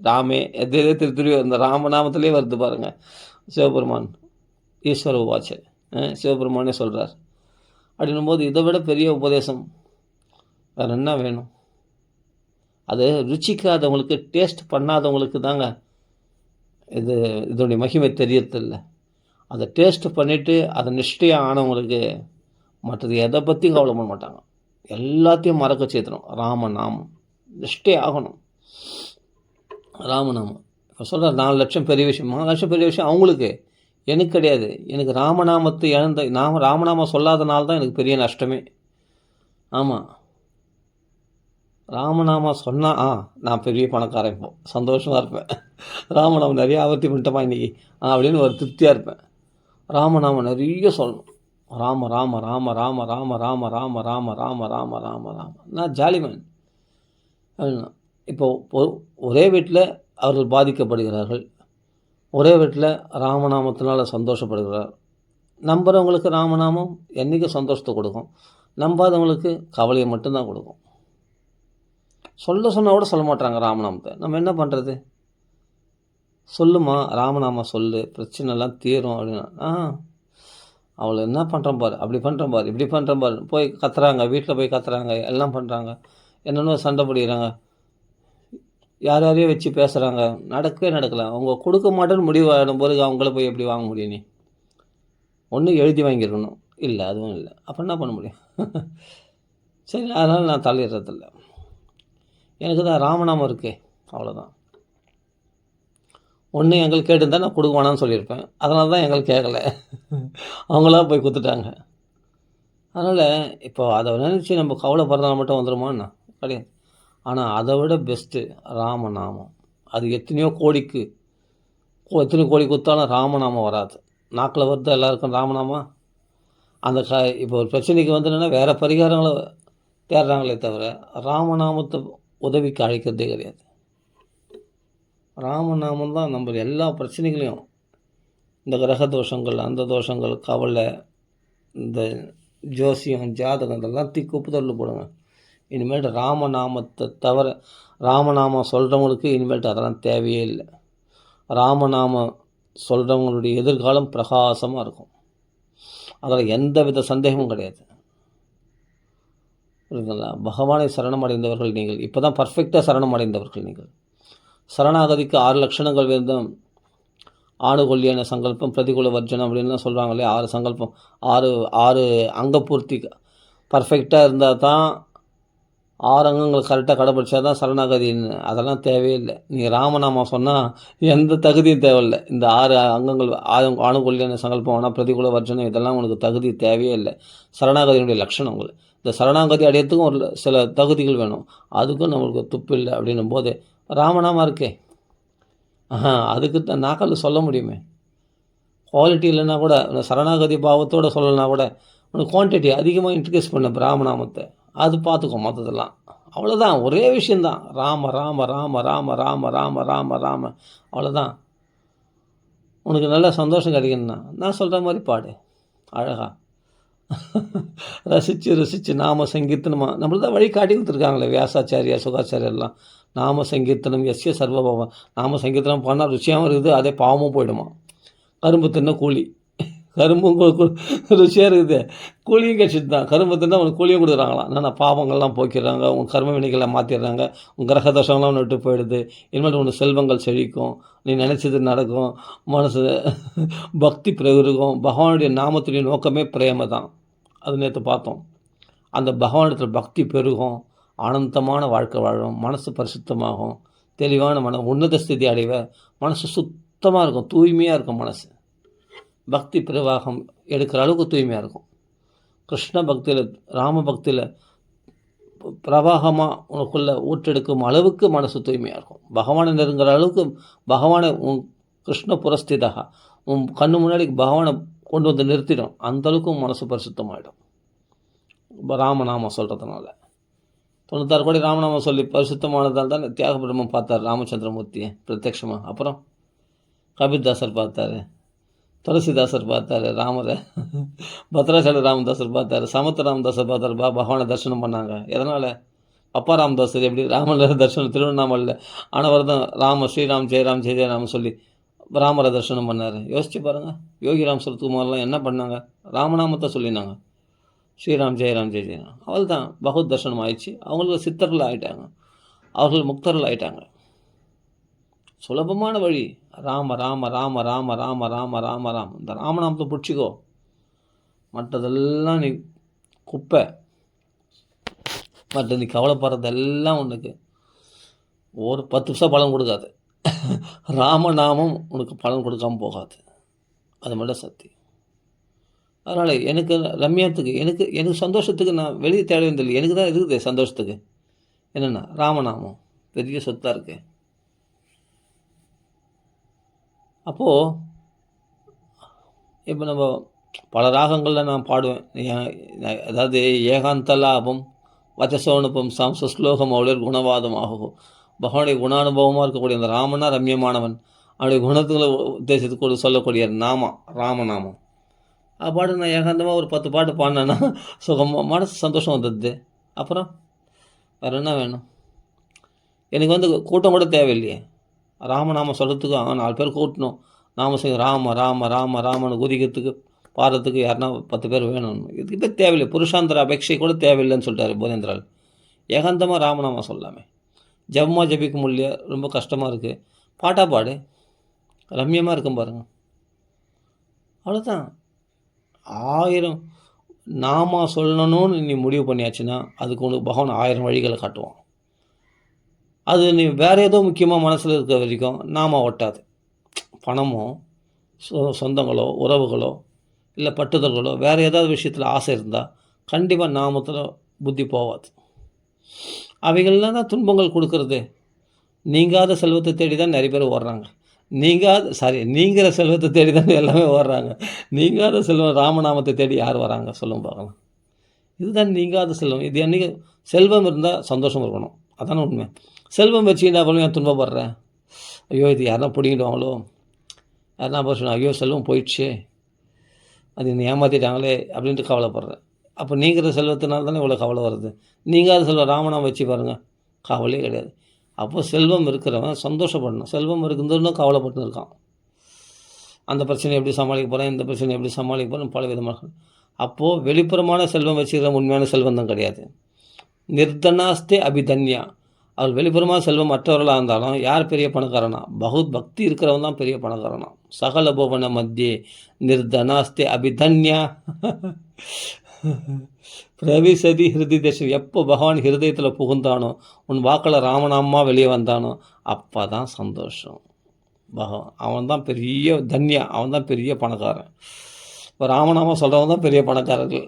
ராமே எத்தனை திருத்திரி அந்த ராமநாமத்திலே வருது பாருங்கள். சிவபெருமான் ஈஸ்வர உவாச்ச, சிவபெருமானே சொல்கிறார். அப்படின்னும் போது இதை விட பெரிய உபதேசம் வேறு என்ன வேணும்? அது ருச்சிக்காதவங்களுக்கு, டேஸ்ட் பண்ணாதவங்களுக்கு தாங்க இது இதோடைய மகிமை தெரியறதில்ல. அதை டேஸ்ட் பண்ணிவிட்டு அதை நிஷ்டையாக ஆனவங்களுக்கு மற்றது எதை பற்றியும் கவலை பண்ண மாட்டாங்க. எல்லாத்தையும் மறக்க சேர்த்துடும். ராமநாமம் நிஷ்டை ஆகணும். ராமநாமம் இப்போ சொல்கிற 4 லட்சம் பெரிய விஷயம், 4 லட்சம் பெரிய விஷயம் அவங்களுக்கு, எனக்கு கிடையாது. எனக்கு ராமநாமத்தை இழந்த ராமநாமம் சொல்லாதனால தான் எனக்கு பெரிய நஷ்டமே. ஆமாம், ராமநாமம் சொன்னால் நான் பெரிய பணக்காரன், இப்போ சந்தோஷமாக இருப்பேன். ராமநாமம் நிறையா ஆவர்த்தி பண்ணிட்டோமா இன்றைக்கி அப்படின்னு ஒரு திருப்தியாக இருப்பேன். ராமநாமம் நிறைய சொல்லணும். ராம ராம ராம ராம ராம ராம ராம ராம ராம ராம ராம ராம. நான் ஜாலிமேன். இப்போது ஒரே வீட்டில் அவர்கள் பாதிக்கப்படுகிறார்கள், ஒரே வீட்டில் ராமநாமத்தினால் சந்தோஷப்படுகிறார். நம்புகிறவங்களுக்கு ராமநாமம் என்றைக்கும் சந்தோஷத்தை கொடுக்கும், நம்பாதவங்களுக்கு கவலையை மட்டும்தான் கொடுக்கும். சொன்னால் கூட சொல்ல மாட்டாங்க ராமநாமத்தை. நம்ம என்ன பண்ணுறது? சொல்லுமா ராமநாமம் சொல்லு, பிரச்சனைலாம் தீரும் அப்படின்னா, அவளை என்ன பண்ணுறேன் பாரு, அப்படி பண்ணுறேன் பாரு, இப்படி பண்ணுறேன் பாரு, போய் கத்துறாங்க, வீட்டில் போய் கத்துறாங்க, எல்லாம் பண்ணுறாங்க, என்னென்ன சண்டை பிடிக்கிறாங்க, யார் யாரையோ வச்சு பேசுகிறாங்க, நடக்கவே நடக்கலாம். அவங்க கொடுக்க மாட்டேன்னு முடிவு ஆகிடும் போது அவங்கள போய் எப்படி வாங்க முடியும்? நீ ஒன்று எழுதி வாங்கியிருக்கணும், இல்லை அதுவும் இல்லை, அப்போ என்ன பண்ண முடியும்? சரி, அதனால் நான் தள்ளிடுறதில்ல. எனக்கு தான் ராமநாமம் இருக்கே, அவ்வளோதான். ஒன்று எங்களுக்கு கேட்டுருந்தா நான் கொடுக்க வேணான்னு சொல்லியிருப்பேன். அதனால தான் எங்களுக்கு கேட்கலை, அவங்களா போய் கொடுத்துட்டாங்க. அதனால் இப்போ அதை நினச்சி நம்ம கவலைப்படுறதால மட்டும் வந்துடுமான்னா கிடையாது. ஆனால் அதை விட பெஸ்ட்டு ராமநாமம். அது எத்தனையோ கோடி கொடுத்தாலும் ராமநாமம் வராது. நாக்கில் வருது எல்லாருக்கும் ராமநாமம். அந்த இப்போ ஒரு பிரச்சனைக்கு வந்துன்னா வேறு பரிகாரங்களை தேடுறாங்களே தவிர ராமநாமத்தை உதவிக்கு அழைக்கிறதே கிடையாது. ராமநாமம் தான் நம்ம எல்லா பிரச்சனைகளையும், இந்த கிரக தோஷங்கள், அந்த தோஷங்கள், கவலை, இந்த ஜோசியம், ஜாதகம், இதெல்லாம் திக்குப்புதல் போடுங்க. இனிமேல் ராமநாமத்தை தவிர ராமநாமம் சொல்கிறவங்களுக்கு இனிமேல் அதெல்லாம் தேவையே இல்லை. ராமநாமம் சொல்கிறவங்களுடைய எதிர்காலம் பிரகாசமாக இருக்கும். அதில் எந்த வித சந்தேகமும் கிடையாது. புரியுதுங்களா? பகவானை சரணம் அடைந்தவர்கள் நீங்கள். இப்போ தான் பர்ஃபெக்டாக சரணம் அடைந்தவர்கள் நீங்கள். சரணாகதிக்கு 6 லட்சணங்கள் வேண்டும். ஆணுகொல்லியான சங்கல்பம், பிரதிகூல வர்ஜனம் அப்படின்லாம் சொல்கிறாங்களே, 6 சங்கல்பம், 6 அங்கப்பூர்த்தி பர்ஃபெக்டாக இருந்தால் தான், 6 அங்கங்கள் கரெக்டாக கடைப்பிடிச்சா தான் சரணாகதின்னு. அதெல்லாம் தேவையில்லை. நீங்கள் ராமநாமம் சொன்னால் எந்த தகுதியும் தேவையில்லை. இந்த 6 அங்கங்கள், ஆணுகொல்லியான சங்கல்பம் ஆனால் பிரதிகூல வர்ஜனம், இதெல்லாம் உனக்கு தகுதி தேவையே இல்லை. சரணாகதியினுடைய லட்சணம் உங்களுக்கு. இந்த சரணாகதி அடையிறதுக்கும் ஒரு சில தகுதிகள் வேணும். அதுக்கும் நம்மளுக்கு துப்பு இல்லை. அப்படின்னும் போது ராமநாமா இருக்கே, அதுக்கு தான் நாக்கால் சொல்ல முடியுமே. குவாலிட்டி இல்லைன்னா கூட, சரணாகதி பாவத்தோடு சொல்லலைன்னா கூட, உனக்கு குவான்டிட்டி அதிகமாக இன்ட்ரடியூஸ் பண்ண ராமநாமத்தை, அது பார்த்துக்கோ. மற்றதெல்லாம் அவ்வளோதான், ஒரே விஷயந்தான். ராம ராம ராம ராம ராம ராம ராம ராம, அவ்வளோதான். உனக்கு நல்ல சந்தோஷம் கிடைக்கணும்னா நான் சொல்கிற மாதிரி பாடு, அழகாக ரசித்து நாம சங்கீர்த்தனமாக நம்மள தான் வழி காட்டி கொடுத்துருக்காங்களே வியாசாச்சாரியா, சுகாச்சாரியெல்லாம். நாம சங்கீர்த்தனம் எஸ்ய சர்வபாவம். நாம சங்கீர்த்தனம் பண்ணால் ருச்சியாகவும் இருக்குது, அதே பாவமும் போயிடுமா. கரும்பு தின்ன கூலி, கரும்பும் ருச்சியாக இருக்குது, கூலியும் கிடச்சிட்டு தான். கரும்பு தின்னா உனக்கு கூலியும் கொடுக்குறாங்களாம். நான் பாவங்கள்லாம் போக்கிடுறாங்க, உன் கர்ம வினைகளை மாற்றிடுறாங்க, உன் கிரக தோஷங்கள்லாம் விட்டு போயிடுது. இனிமேல் உனக்கு செல்வங்கள் செழிக்கும், நீ நினச்சது நடக்கும், மனசு பக்தி பெருகும். பகவானுடைய நாமத்துடைய நோக்கமே பிரேம தான். அது நேற்று பார்த்தோம். அந்த பகவானிடத்தில் பக்தி பெருகும், ஆனந்தமான வாழ்க்கை வாழும், மனசு பரிசுத்தமாகும், தெளிவான உன்னத ஸ்திதி அடைவ, மனசு சுத்தமாக இருக்கும், தூய்மையாக இருக்கும். மனசு பக்தி பிரவாகம் எடுக்கிற அளவுக்கு தூய்மையாக இருக்கும். கிருஷ்ண பக்தியில், ராம பக்தியில் பிரவாகமாக உனக்குள்ளே ஊற்றெடுக்கும் அளவுக்கு மனசு தூய்மையாக இருக்கும். பகவானை நெருங்குற அளவுக்கு பகவானை உன் கிருஷ்ண புரஸ்திதாக உன் கண்ணு முன்னாடி பகவானை கொண்டு வந்து நிறுத்திடும். அந்தளவுக்கு மனசு பரிசுத்தமாகிடும் ராமநாமம் சொல்கிறதுனால. 96 கோடி ராமநாமம் சொல்லி பரிசுத்தமானதால் தான் தியாக பிரம்மம் பார்த்தார் ராமச்சந்திரமூர்த்தியை பிரத்யட்சமாக. அப்புறம் கபீர்தாசர் பார்த்தார், துளசிதாசர் பார்த்தார் ராமரை, பத்ராச்சல ராமதாசர் பார்த்தார், சமத்த ராமதாசர் பார்த்தார். பகவானை தரிசனம் பண்ணாங்க. எதனால்? அப்பா ராமதாசர் எப்படி ராமனை தரிசனம் திருவண்ணாமலையில் ஆனவர்தான் ஸ்ரீராம் ஜெயராம் ஜெய ஜெயராம் சொல்லி ராமரை தரிசனம் பண்ணார். யோசிச்சு பாருங்கள். யோகிராம் சரத்குமார்லாம் என்ன பண்ணாங்க? ராமநாமத்தை சொல்லினாங்க, ஸ்ரீராம் ஜெயராம் ஜெய ஜெயராம். அவள் தான் பகவத் தர்சனம் ஆயிடுச்சு. அவங்களுக்கு சித்தர்கள் ஆகிட்டாங்க, அவர்கள் முக்தர்கள் ஆகிட்டாங்க. சுலபமான வழி. ராம ராம ராம ராம ராம ராம ராம ராம. இந்த ராமநாமத்தை பிடிச்சிக்கோ. மற்றதெல்லாம் நீ குப்பை. மற்ற நீ கவலைப்படுறதெல்லாம் உனக்கு ஒரு 10 நிமிஷம் பலன் கொடுக்காது. ராமநாமம் உனக்கு பலன் கொடுக்காம போகாது. அது மட்டும் சத்தியம். அதனால் எனக்கு ரம்யத்துக்கு எனக்கு சந்தோஷத்துக்கு நான் வெளியே தேட வேண்டியதில்லை. எனக்கு தான் இருக்குது சந்தோஷத்துக்கு. என்னென்னா ராமநாமம் பெரிய சொத்தாக இருக்கு. அப்போது இப்போ நம்ம பல ராகங்களில் நான் பாடுவேன். அதாவது ஏகாந்த லாபம் வச்சசோனுப்பம் சம்ஸ்லோகம் அவளர் குணவாதம் ஆகும். பகவானுடைய குணானுபவமாக இருக்கக்கூடிய அந்த ராமனா ரம்யமானவன், அவனுடைய குணத்துக்களை உத்தேசத்துக்கு சொல்லக்கூடிய ராமநாமம். பாட்டு நான் ஏகாந்தமாக ஒரு 10 பாட்டு பாடினேன்னா சுகமாக மனசு சந்தோஷம் வந்தது. அப்புறம் வேறு என்ன வேணும்? எனக்கு கூட்டம் கூட தேவையில்லையே. ராமநாமம் சொல்கிறதுக்கு 4 பேர் கூட்டணும். நாம செய்ய ராம ராம ராம ராமன்னு குதிக்கிறதுக்கு பாடுறதுக்கு யாருன்னா 10 பேர் வேணும். இதுக்கு தேவையில்லை. புருஷாந்தர அபேட்சை கூட தேவையில்லைன்னு சொல்லிட்டாரு போதேந்திரால். ஏகாந்தமாக ராமநாமம் சொல்லாமே. ஜபமாக ஜபிக்க முடியல, ரொம்ப கஷ்டமாக இருக்குது, பாட்டாக பாடு, ரம்யமாக இருக்கும் பாருங்கள். அவ்வளோதான். 1000 நாம சொல்லணும்னு நீ முடிவு பண்ணியாச்சுன்னா அதுக்கு உனக்கு பகவான் 1000 வழிகளை காட்டுவான். அது நீ வேறு ஏதோ முக்கியமாக மனசில் இருக்க வரைக்கும் நாம ஒட்டாது. பணமோ சொந்தங்களோ உறவுகளோ இல்லை பட்டுதல்களோ வேறு ஏதாவது விஷயத்தில் ஆசை இருந்தால் கண்டிப்பாக நாமத்தில் புத்தி போகாது. அவைகள்லாம் தான் துன்பங்கள் கொடுக்கறது. நீங்காத செல்வத்தை தேடி தான் நிறைய பேர் ஓடுறாங்க. நீங்கிற செல்வத்தை தேடி தான் எல்லாமே ஓடுறாங்க. நீங்காத செல்வம் ராமநாமத்தை தேடி யார் வராங்க சொல்லுங்க பார்க்கலாம். இதுதான் நீங்காத செல்வம். இது அன்றைக்கி செல்வம் இருந்தால் சந்தோஷம் இருக்கணும். அதான உண்மை. செல்வம் வச்சுக்கிட்டா அப்புறம் ஏன் துன்பப்படுறேன்? ஐயோ இது யாருனா பிடிங்கிடுவாங்களோ, யாருனா போச்சுனா ஐயோ செல்வம் போயிடுச்சு, அது என்னை ஏமாற்றிட்டாங்களே அப்படின்ட்டு கவலைப்படுறேன். அப்போ நீங்கிற செல்வத்தினால தானே இவ்வளோ கவலை வருது. நீங்காத செல்வம் ராமநாமம் வச்சு பாருங்கள், கவலையே கிடையாது. அப்போ செல்வம் இருக்கிறவன் சந்தோஷப்படணும். செல்வம் இருக்குதுன்னு கவலைப்பட்டு இருக்கான். அந்த பிரச்சனை எப்படி சமாளிக்க போகிறேன், இந்த பிரச்சனை எப்படி சமாளிக்க போகிறேன், பல விதமாக. அப்போது வெளிப்புறமான செல்வம் வச்சுக்கிற உண்மையான செல்வம் தான் கிடையாது. நிர்தனாஸ்தே அபிதன்யா. அவள் வெளிப்புறமாக செல்வம் மற்றவர்களாக இருந்தாலும் யார் பெரிய பணக்காரனா? பகுத் பக்தி இருக்கிறவன் தான் பெரிய பணக்காரனா. சகல போவன மத்தியே நிர்தனாஸ்தே அபிதன்யா பிரவிசதி ஹிருதி தேசம். எப்போ பகவான் ஹிருதயத்தில் புகுந்தானோ, உன் வாக்கில் ராமநாமா வெளியே வந்தானோ அப்போ தான் சந்தோஷம். அவன் தான் பெரிய தன்யா, அவன் தான் பெரிய பணக்காரன். இப்போ ராமநாமா சொல்கிறவன் தான் பெரிய பணக்காரர்கள்.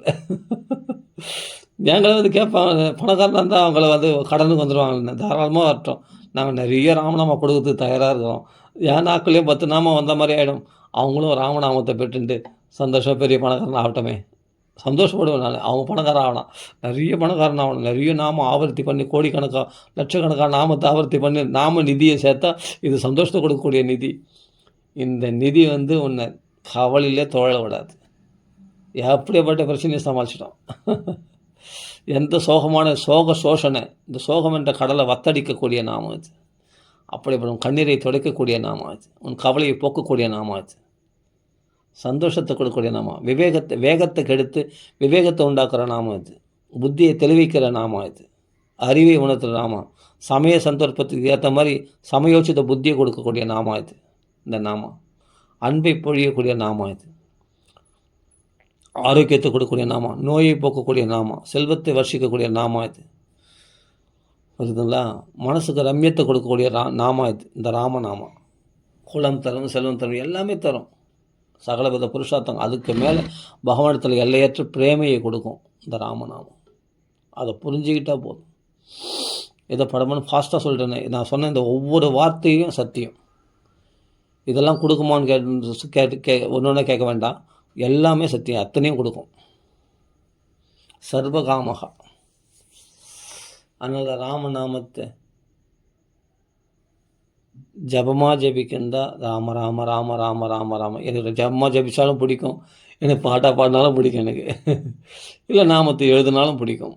எங்களை கேட்பாங்க, பணக்காரனாக இருந்தால் அவங்கள கடனுக்கு வந்துடுவாங்க. தாராளமாக வரட்டும், நாங்கள் நிறைய ராமநாமா கொடுக்கறதுக்கு தயாராக இருக்கிறோம். என் நாட்களையும் 10 நாமம் வந்த மாதிரி ஆகிடும். அவங்களும் ராமநாமத்தை பெற்றுட்டு சந்தோஷம் பெரிய பணக்காரன் ஆகட்டமே, சந்தோஷப்படுவேன் நான். அவங்க பணக்காரன் ஆகணும், நிறைய பணக்காரன் ஆகணும், நிறைய நாமம் ஆவர்த்தி பண்ணி கோடிக்கணக்காக லட்சக்கணக்கான நாமத்தை ஆவர்த்தி பண்ணி நாம நிதியை சேர்த்தா இது சந்தோஷத்தை கொடுக்கக்கூடிய நிதி. இந்த நிதி உன்னை கவலையிலே தோழ விடாது. எப்படிப்பட்ட பிரச்சனையை சமாளிச்சிட்டோம். எந்த சோகமான சோஷனை, இந்த சோகம் என்ற கடலை வத்தடிக்கக்கூடிய நாமம் அது. அப்படிப்படும் கண்ணீரை துடைக்கக்கூடிய நாமம் அது. உன் கவலையை போக்கக்கூடிய நாமம் அது. சந்தோஷத்தை கொடுக்கக்கூடிய நாமம். வேகத்தை கெடுத்து விவேகத்தை உண்டாக்குற நாமம் இது. புத்தியை தெளிவிக்கிற நாமம் இது. அறிவை உணர்த்துகிற நாமம். சமய சந்தர்ப்பத்துக்கு ஏற்ற மாதிரி சமயோச்சித புத்தியை கொடுக்கக்கூடிய நாமம் இது. இந்த நாமம் அன்பை பொழியக்கூடிய நாமம் இது. ஆரோக்கியத்தை கொடுக்கக்கூடிய நாமம், நோயை போக்கக்கூடிய நாமம், செல்வத்தை வர்ஷிக்கக்கூடிய நாமம் இது. புரியுதுங்களா? மனசுக்கு ரம்யத்தை கொடுக்கக்கூடிய நாமம் இது. இந்த ராமநாமம் குலம் தரும், செல்வம் தரும், எல்லாமே தரும். சகலவித புருஷார்த்தம். அதுக்கு மேலே பகவானத்தில் எல்லையற்ற பிரேமையை கொடுக்கும் இந்த ராமநாமம். அதை புரிஞ்சுக்கிட்டால் போதும். இதை படம்னு ஃபாஸ்ட்டாக சொல்லிட்டேனே, நான் சொன்ன இந்த ஒவ்வொரு வார்த்தையும் சத்தியம். இதெல்லாம் கொடுக்குமான்னு ஒன்று கேட்க வேண்டாம். எல்லாமே சத்தியம், அத்தனையும் கொடுக்கும். சர்வகாமகா. அதனால் ராமநாமத்தை ஜபமாக ஜபிக்கிறதா ராம ராம ராம ராம ராம ராம. எனக்கு ஜபமாக ஜபிச்சாலும் பிடிக்கும், எனக்கு பாட்டாக பாடினாலும் பிடிக்கும், எனக்கு இல்லை நாமத்தை எழுதினாலும் பிடிக்கும்.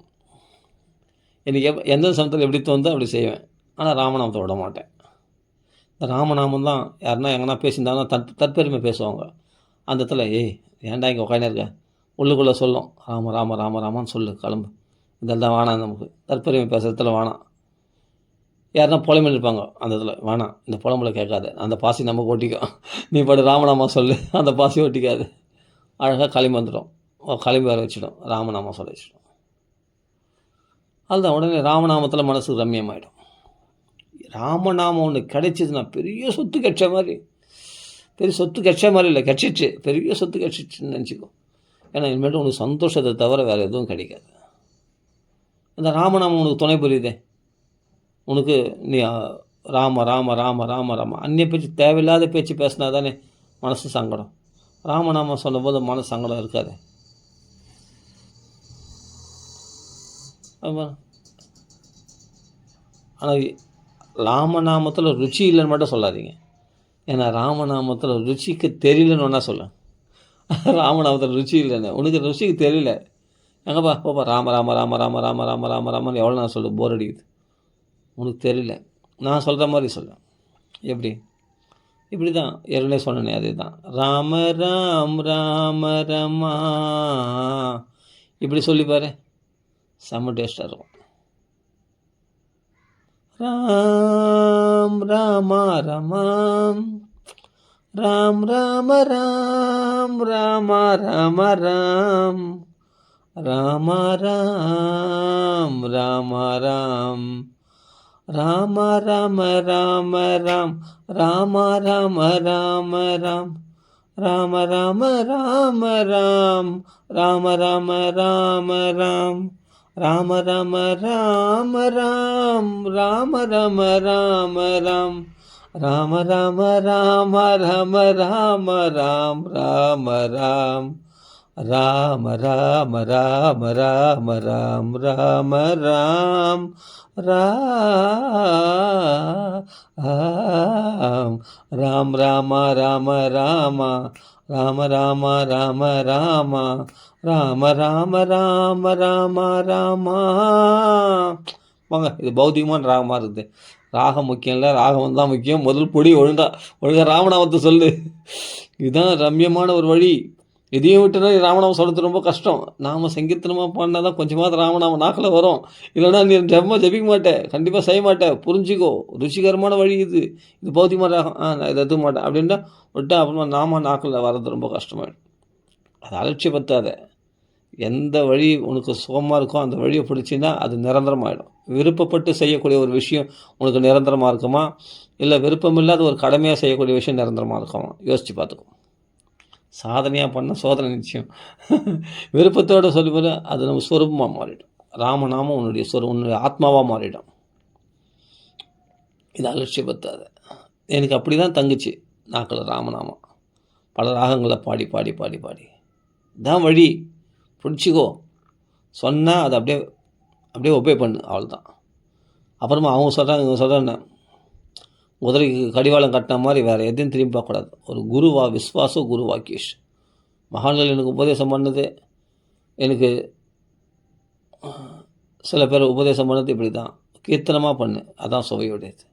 எனக்கு எந்த சமயத்தில் எப்படி தோணுதோ அப்படி செய்வேன். ஆனால் ராமநாமத்தை விட மாட்டேன். இந்த ராமநாமம் தான் யாருன்னா எங்கன்னா பேசியிருந்தாங்கன்னா தற்பெருமை பேசுவாங்க. அந்த இடத்துல ஏன்டா இங்கே உட்காந்து இருக்க, உள்ளுக்குள்ளே சொல்லும் ராம ராம ராம ராமான்னு சொல்லு, கிளம்பு, இதெல்லாம் வேணாம், நமக்கு தற்பெருமை பேசுகிறதுல வேணாம். யாருன்னா புலம்பின்னு இருப்பாங்க அந்த இதில், வேணாம் இந்த புலம்பல கேட்காது, அந்த பாசி நம்ம ஓட்டிக்கும், நீ பாட்டு ராமநாமா சொல்லு, அந்த பாசி ஒட்டிக்காது. அழகாக களிம்பு வந்துடும், களிம்பு வர வச்சிடும், ராமநாமா சொல்ல வச்சிடும். அதுதான் உடனே ராமநாமத்தில் மனசு ரம்யமாயிடும். ராமநாமம் ஒன்று கிடைச்சிதுன்னா பெரிய சொத்து கிடைச்ச மாதிரி, பெரிய சொத்து கிடைச்ச மாதிரி இல்லை, கிடச்சிச்சு, பெரிய சொத்து கிடச்சிச்சுன்னு நினச்சிக்கோ. ஏன்னா இனிமேட்டு உனக்கு சந்தோஷத்தை தவிர வேறு எதுவும் கிடைக்காது. இந்த ராமநாமம் உனக்கு துணை புரியுதே, உனக்கு நீ ராம ராம ராம ராம ராம அந்நிய பேச்சு, தேவையில்லாத பேச்சு பேசினா தானே மனசு சங்கடம். ராமநாமம் சொல்லும்போது மனசு சங்கடம் இருக்காது. ஆனால் ராமநாமத்தில் ருச்சி இல்லைன்னு மட்டும் சொல்லாதீங்க. ஏன்னா ராமநாமத்தில் ருச்சிக்கு தெரியலன்னு ஒன்றா சொல்ல. ராமநாமத்தில் ருச்சி இல்லைன்னு, உனக்கு ருச்சிக்கு தெரியல, எங்கப்பா போப்பா ராம ராம ராம ராம ராம ராம ராம ராமன்னு எவ்வளோ நான் சொல்லு, போர் அடிக்குது, உனக்கு தெரியல, நான் சொல்கிற மாதிரி சொல்ல. எப்படி? இப்படி தான் ஏற்கனவே சொன்னேனே, அதே தான். ராம ராம் ராம ரமா, இப்படி சொல்லிப்பாரு, செம்ம டேஸ்ட்டாக இருக்கும். ராம் ராமா ரமாம், ராம் ராம ராம் ராம ராம ராம், ராம ராம் ராம ராம், ராம ராம ராம ராம், ராம ராம ராம ராம், ராம ராம ராம ராம், ராம ராம ராம ராம், ராம ராம ராம ராம், ராம ராம ராம ராம், ராம ராம ராம ராம ராம ராம், ராம ராம், ராம ராம ராம ராம ராம், ராம ராம், ராம் ராம ராம ராம, ராம ராம ராம ராம, ராம ராம ராம ராம ராம. வாங்க, இது பௌத்திகமான ராகமாக இருக்குது. ராகம் முக்கியம் இல்லை, ராகம் தான் முக்கியம். முதல் பொடி ஒழுங்காக ராமநாமத்தை சொல்லு. இதுதான் ரம்யமான ஒரு வழி. இதையும் விட்டுனா ராமநாமம் சொல்கிறது ரொம்ப கஷ்டம். நாம் சங்கீர்த்தனமாக பாடினா தான் கொஞ்சமாவது ராமநாமம் நாக்கில் வரும். இல்லைனா நீ ஜபிக்க மாட்டேன், கண்டிப்பாக செய்ய மாட்டேன். புரிஞ்சிக்கோ, ருச்சிகரமான வழி இது. இது பௌத்திகமான ராகம், நான் இதை எதுவும் மாட்டேன் அப்படின்னா விட்டா அப்புறமா நாம நாக்கில் வர்றது ரொம்ப கஷ்டமாயிடும். அதை அலட்சியப்படுத்தாத. எந்த வழி உனக்கு சுகமாக இருக்கோ அந்த வழியை பிடிச்சின்னா அது நிரந்தரமாகிடும். விருப்பப்பட்டு செய்யக்கூடிய ஒரு விஷயம் உனக்கு நிரந்தரமாக இருக்குமா, இல்லை விருப்பம் இல்லாத ஒரு கடமையாக செய்யக்கூடிய விஷயம் நிரந்தரமாக இருக்குமா, யோசித்து பார்த்துக்கோ. சாதனையாக பண்ண சோதனை நிச்சயம். விருப்பத்தோடு சொல்லும்போது அது நம்ம ஸ்வரூபமாக மாறிடும். ராமநாமம் உன்னுடைய ஆத்மாவாக மாறிடும். இது அலட்சியப்படுத்தாத. எனக்கு அப்படி தான் தங்குச்சு நாக்கில் ராமநாமம். பல ராகங்களை பாடி பாடி பாடி பாடி தான் வழி. பிடிச்சிக்கோ, சொன்னால் அதை அப்படியே ஒபே பண்ணு, அவ்வளோதான். அப்புறமா அவங்க சொல்கிறாங்க இவங்க சொல்கிறாங்க, குதிரைக்கு கடிவாளம் கட்டின மாதிரி வேறு எதையும் திரும்பி பார்க்கக்கூடாது. ஒரு குருவா விஸ்வாசம் குரு வாக்கீஷ். மகான்கள் எனக்கு உபதேசம் பண்ணது, எனக்கு சில பேர் உபதேசம் பண்ணது இப்படி தான், கீர்த்தனமாக பண்ணு, அதான் சுவையுடையது.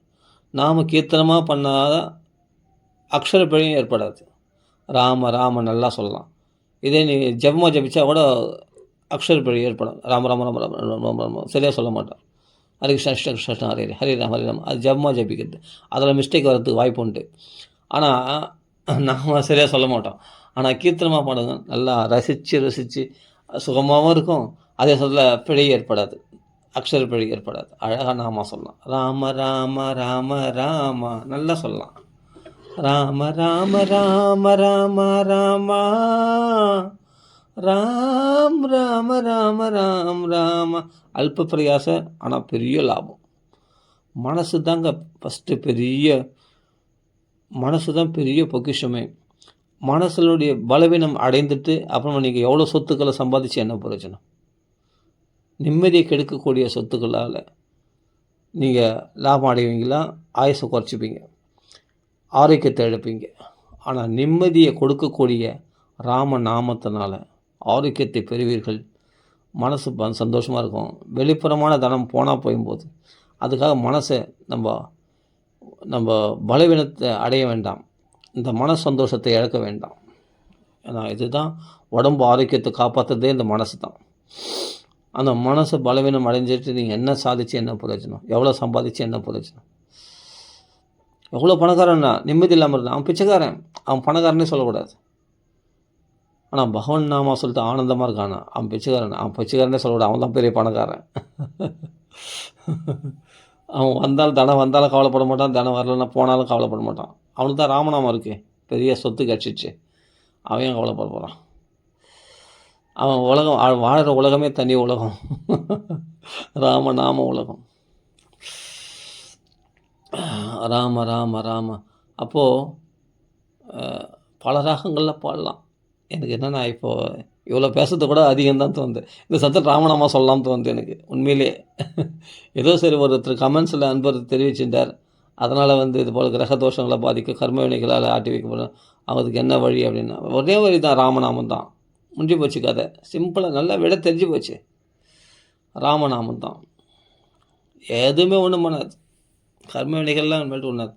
நாம் கீர்த்தனமாக பண்ணாத அக்ஷர பிழையும் ஏற்படாது. ராம ராம நல்லா சொல்லலாம். இதே நீ ஜபமாக ஜபிச்சா கூட அக்ஷர பிழை ஏற்படும். ராம ராம ராம ராம ராம ராம சரியாக சொல்ல மாட்டோம். ஹரிகிருஷ்ண கிருஷ்ண கிருஷ்ண ஹரே ஹரே, ஹரே ராம் ஹரே ராம், அது ஜபமாக ஜபிக்கிறது. அதில் மிஸ்டேக் வர்றதுக்கு வாய்ப்பு உண்டு. ஆனால் நாம் சரியாக சொல்ல மாட்டோம். ஆனால் கீர்த்தனமாக பாடுங்க, நல்லா ரசித்து சுகமாகவும் இருக்கும். அதே சொல்ல பிழை ஏற்படாது, அக்ஷர பிழை ஏற்படாது. அழகாக நாம சொல்லலாம். ராம ராம ராம ராம நல்லா சொல்லலாம். ராம ராம ராம ராம ராம, ராம் ராம ராம ராம் ராம. அல்ப பிரயாச, ஆனால் பெரிய லாபம். மனசு தாங்க ஃபஸ்ட்டு மனசு தான் பெரிய பொக்கிஷமே. மனசுடைய பலவீனம் அடைந்துட்டு அப்புறமா நீங்கள் எவ்வளோ சொத்துக்களை சம்பாதிச்சு என்ன பிரயோஜனம்? நிம்மதியை கெடுக்கக்கூடிய சொத்துக்களால் நீங்கள் லாபம் அடைவீங்களா, ஆயுசை குறைச்சிப்பீங்க, ஆரோக்கியத்தை இழப்பீங்க. ஆனால் நிம்மதியை கொடுக்கக்கூடிய ராம நாமத்தினால் ஆரோக்கியத்தை பெறுவீர்கள். மனசு சந்தோஷமாக இருக்கும். வெளிப்புறமான தனம் போனால் போயும்போது அதுக்காக மனசை நம்ம பலவீனத்தை அடைய வேண்டாம். இந்த மன சந்தோஷத்தை இழக்க வேண்டாம். ஏன்னா இதுதான் உடம்பு ஆரோக்கியத்தை காப்பாற்றுறதே இந்த மனசு தான். அந்த மனசு பலவீனம் அடைஞ்சிட்டு நீங்கள் என்ன சாதிச்சு என்ன பிரயோஜனம்? எவ்வளோ சம்பாதிச்சு என்ன பிரயோஜனம்? எவ்வளோ பணக்காரன்னா நிம்மதி இல்லாமல் இருந்தான். அவன் பிச்சைக்காரன், அவன் பணக்காரனே சொல்லக்கூடாது. ஆனால் பகவான் நாமா சொல்லிட்டு ஆனந்தமாக இருக்கானா, அவன் பிச்சைக்காரன், அவன் பிச்சைக்காரனே சொல்லக்கூடாது, அவன் தான் பெரிய பணக்காரன். அவன் வந்தாலும் தனம் வந்தாலும் கவலைப்பட மாட்டான், தனம் வரலன்னா போனாலும் கவலைப்பட மாட்டான். அவனுக்கு தான் ராமநாமம் இருக்குது, பெரிய சொத்து கிடச்சிச்சு, அவன் ஏன் கவலைப்பட போகிறான்? அவன் உலகம் வாழ்கிற உலகமே தனி உலகம். ராமநாம உலகம். ராம ராம ராம. அப்போது பல ராகங்களில் பாடலாம். எனக்கு என்னென்னா இப்போது இவ்வளோ பேசுறது கூட அதிகம்தான் தோணுது. இந்த சத்தம் ராமநாமா சொல்லலாம்னு தோணுது எனக்கு உண்மையிலே. ஏதோ சரி ஒருத்தர் கமெண்ட்ஸில் அன்பர் தெரிவிச்சிருந்தார், அதனால் இது போல் கிரக தோஷங்களை பாதிக்கும், கர்ம வினைகளால் ஆட்டி வைக்கப்படும், அவருக்கு என்ன வழி அப்படின்னா ஒரே வழி தான், ராமநாமம் தான். முடிஞ்சு போச்சு கதை, சிம்பிளாக நல்லா விட தெரிஞ்சு போச்சு. ராமநாமம் தான், எதுவுமே ஒன்றும் பண்ணாது, கர்ம வினைகள்லாம் மேல்ட்டு ஒன்றாது,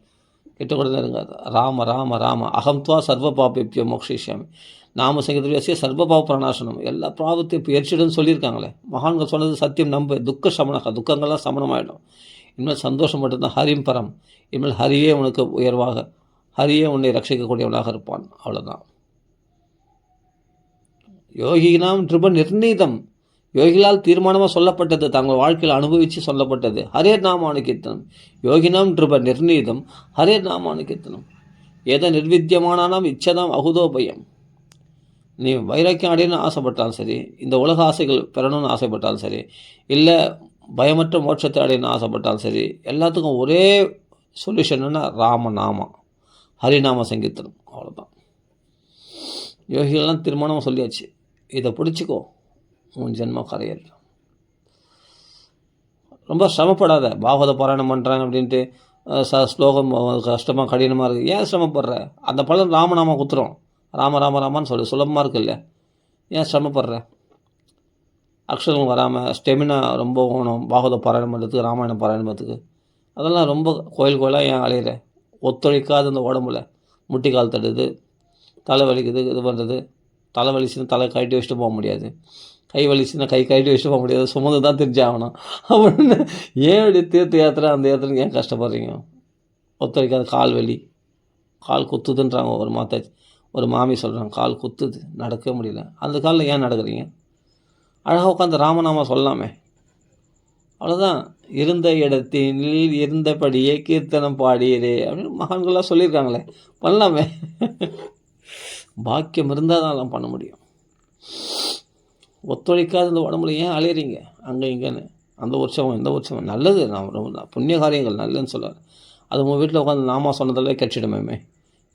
கிட்ட கூட நெருங்காது. ராம ராம ராம அகம்துவா சர்வ பாபிப்யோ மோக்ஷிஷ்யாமி. நாம சங்கீதத்திய சர்வ பாவ பிரணாசனம், எல்லா பாவத்தையும் இப்போ எரிச்சிடுன்னு சொல்லியிருக்காங்களே மகான்கள் சொன்னது சத்தியம். நம்ப துக்க சமனக, துக்கங்கள்லாம் சமனமாயிடும். இனிமேல் சந்தோஷம் மட்டும்தான். ஹரிம் பரம், இனிமேல் ஹரியே உனக்கு உயர்வாக, ஹரியே உன்னை ரட்சிக்கக்கூடியவனாக இருப்பான். அவ்வளோதான். யோகினாம் நிருப நிர்ணீதம், யோகிகளால் தீர்மானமாக சொல்லப்பட்டது, தங்கள் வாழ்க்கையில் அனுபவித்து சொல்லப்பட்டது. ஹரே நாமானுகீர்த்தனம். யோகினாம் நிருப நிர்ணீதம் ஹரே நாமானுகீர்த்தனம். ஏதோ நிர்வித்தியமானாம் இச்சதாம் அகுதோபயம். நீ வைராக்கியம் அடையணும்னு ஆசைப்பட்டாலும் சரி, இந்த உலக ஆசைகள் பெறணும்னு ஆசைப்பட்டாலும் சரி, இல்லை பயமற்ற மோட்சத்தை அடையணும்னு ஆசைப்பட்டாலும் சரி, எல்லாத்துக்கும் ஒரே சொல்யூஷன்னா ராமநாமா, ஹரிநாம சங்கீர்த்தனம். அவ்வளோதான். யோகிகள்லாம் தீர்மானமாக சொல்லியாச்சு, இதை பிடிச்சிக்கோ, உன் ஜென்மம் கரையல். ரொம்ப சிரமப்படாத. பாகவத பாராயணம் பண்ணுறேன் அப்படின்ட்டு ஸ்லோகம் கஷ்டமாக கடினமாக இருக்குது, ஏன் சிரமப்படுற? அந்த பலன் ராமநாமா குத்துறோம். ராம ராம ராமான்னு சொல்லி சுலபமாக இருக்கு இல்லையா, ஏன் சிரமப்படுற? அக்ஷரம் வராமல் ஸ்டெமினா ரொம்ப ஓணும் பாகவத பாராயணம் பண்ணுறதுக்கு, ராமாயணம் பாராயணம் பண்ணுறதுக்கு. அதெல்லாம் ரொம்ப கோயிலாக ஏன் அலையிற? ஒத்துழைக்காத அந்த உடம்புல முட்டி கால் தடுது, தலை வலிக்குது, இது பண்ணுறது. தலை வலிச்சுன்னா தலை கழட்டி வச்சுட்டு போக முடியாது, கை வலிச்சுன்னா கை கழட்டி வச்சுட்டு போக முடியாது, சுமந்து தான் தெரிஞ்சாகணும் அப்படின்னு. ஏன் இப்படி தீர்த்த யாத்திரை அந்த யாத்திரைக்கு ஏன் கஷ்டப்படுறீங்க? ஒத்துழைக்காத கால் வலி, கால் குத்துதுன்றாங்க. ஒரு மாமி சொல்கிறாங்க, கால் குத்துது, நடக்கவே முடியல. அந்த காலில் ஏன் நடக்கிறீங்க? அழகாக உட்காந்து ராமநாமா சொல்லலாமே. அவ்வளோதான். இருந்த இடத்தினில் இருந்தபடியே கீர்த்தனம் பாடியதே அப்படின்னு மகான்களாக சொல்லியிருக்காங்களே, பண்ணலாமே. பாக்கியம் இருந்தால் தான் அதெல்லாம் பண்ண முடியும். ஒத்துழைக்காத இந்த உடம்புல ஏன் அலையிறீங்க அங்கே இங்கேன்னு? அந்த உற்சவம் இந்த உற்சவம் நல்லது, நான் ரொம்ப புண்ணிய காரியங்கள் நல்லதுன்னு சொல்லுவார். அது உங்கள் வீட்டில் உட்காந்து நாமா சொன்னதெல்லாம் கட்சிடுமே.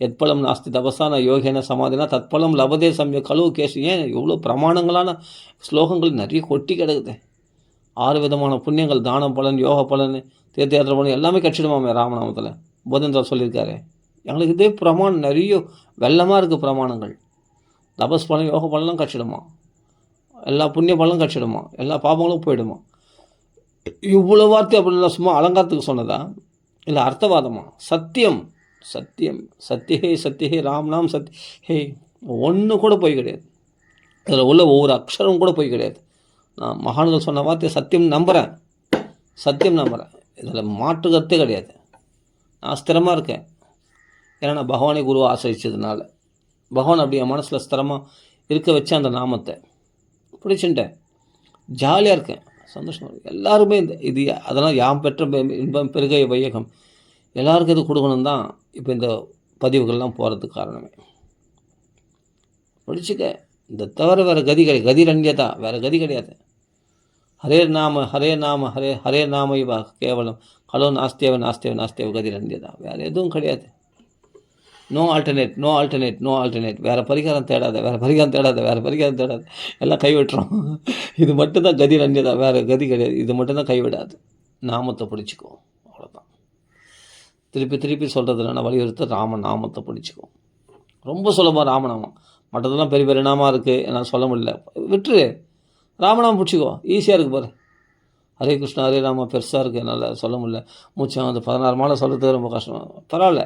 எத்பலம் நாஸ்தி தபசான யோகேன சமாதினா தத்பலம் லபதே சமய கழுவு கேசு. ஏன் இவ்வளோ பிரமாணங்களான ஸ்லோகங்கள் நிறைய கொட்டி கிடக்குது. 6 விதமான புண்ணியங்கள், தான பலன், யோக பலன், தீர்த்த யாத்திரை பலன் எல்லாமே கட்சிடுமாமே ராமநாமத்தில். போதேந்திரா சொல்லியிருக்காரு. எங்களுக்கு இதே பிரமாணம் நிறைய வெள்ளமாக இருக்குது பிரமாணங்கள். தபஸ் பலன், யோக பலனும் கட்சிடுமா, எல்லா புண்ணிய பலனும் கட்சிடுமா, எல்லா பாபங்களும் போயிடுமா. இவ்வளோ வார்த்தை அப்படின்னா சும்மா அலங்காரத்துக்கு சொன்னதா இல்லை அர்த்தவாதமா? சத்தியம் சத்தியம் சத்தியஹே ராம்நாம் சத்யே. ஒன்று கூட போய் கிடையாது. இதில் உள்ள ஒவ்வொரு அக்ஷரம் கூட போய் கிடையாது. நான் மகான்கள் சொன்ன வார்த்தையை சத்தியம் நம்புகிறேன், சத்தியம் நம்புகிறேன். இதில் மாற்று கருத்தே கிடையாது. நான் ஸ்திரமாக இருக்கேன். ஏன்னா நான் பகவானை குருவை ஆசிரிச்சதுனால, பகவான் அப்படி என் மனசில் ஸ்திரமாக இருக்க வச்ச அந்த நாமத்தை பிடிச்சுட்டேன். ஜாலியாக இருக்கேன், சந்தோஷமாக இருக்கேன். எல்லாருமே இது அதெல்லாம் யாம் பெற்ற இன்பம் பெருகை வையகம், எல்லாருக்கும் இது கொடுக்கணும் தான் இப்போ இந்த பதிவுகள்லாம் போகிறதுக்கு காரணமே. படிச்சுக்க, இந்த தவிர வேறு கதி கிடையாது. கதி ரண்யதா, வேறு கதி கிடையாது. ஹரே நாம ஹரே நாம இவா கேவலம் ஹலோ நாஸ்தேவ கதி ரண்யதா, வேறு எதுவும் கிடையாது. No alternate. வேறு பரிகாரம் தேடாத, எல்லாம் கைவிட்டுறோம். இது மட்டும்தான் கதி ரண்யதா, வேறு கதி கிடையாது. இது மட்டும்தான் கைவிடாது. நாமத்தை பிடிச்சிக்கோ, அவ்வளோதான். திருப்பி சொல்கிறதுல நான் வலியுறுத்த நாமத்தை பிடிச்சிக்கோ. ரொம்ப சுலபம் ராமநாமம். மற்றதெல்லாம் பெரிய பெரிய நாமாக இருக்குது, என்னால் சொல்ல முடியல, விட்டுரு. ராமநாமம் பிடிச்சிக்கோ, ஈஸியாக இருக்குது பாரு. ஹரே கிருஷ்ணா ஹரே ராமா பெருசாக இருக்குது, என்னால் சொல்ல முடியல. மூச்சம் அந்த 16 மாலை சொல்கிறது ரொம்ப கஷ்டம். பரவாயில்ல,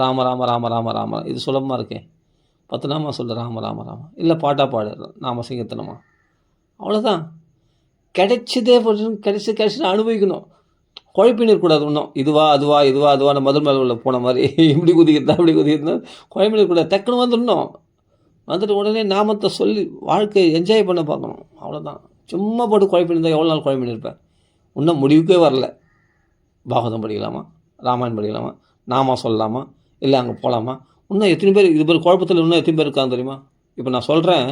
ராம இது சுலபமாக இருக்கே. 10 நாமா சொல்லு ராம இல்லை பாட்டா பாடு நாம சங்கீர்த்தனமா, அவ்வளோதான். கிடைச்சதே கிடைச்சு அனுபவிக்கணும். குழப்பின்னு இருக்கக்கூடாது இன்னும். இதுவா அதுவா இதுவா அதுவா நம்ம முதல் மேலே உள்ள போன மாதிரி இப்படி குதிக்கிறதா அப்படி குதிக்கிறதா குழப்பின்னு இருக்கக்கூடாது. டக்குன்னு வந்துடணும். வந்துட்டு உடனே நாமத்தை சொல்லி வாழ்க்கையை என்ஜாய் பண்ண பார்க்கணும். அவ்வளோதான். சும்மா போட்டு குழப்பின்னு இருந்தால் எவ்வளோ நாள் குழப்பின்னு இருப்பேன். இன்னும் முடிவுக்கே வரல. பாகவதம் படிக்கலாமா, ராமாயணம் படிக்கலாமா, நாமா சொல்லலாமா, இல்லை அங்கே போகலாமா, இன்னும் எத்தனை பேர் இது பேர் குழப்பத்தில் இன்னும் எத்தனை பேர் இருக்காங்க தெரியுமா? இப்போ நான் சொல்கிறேன்,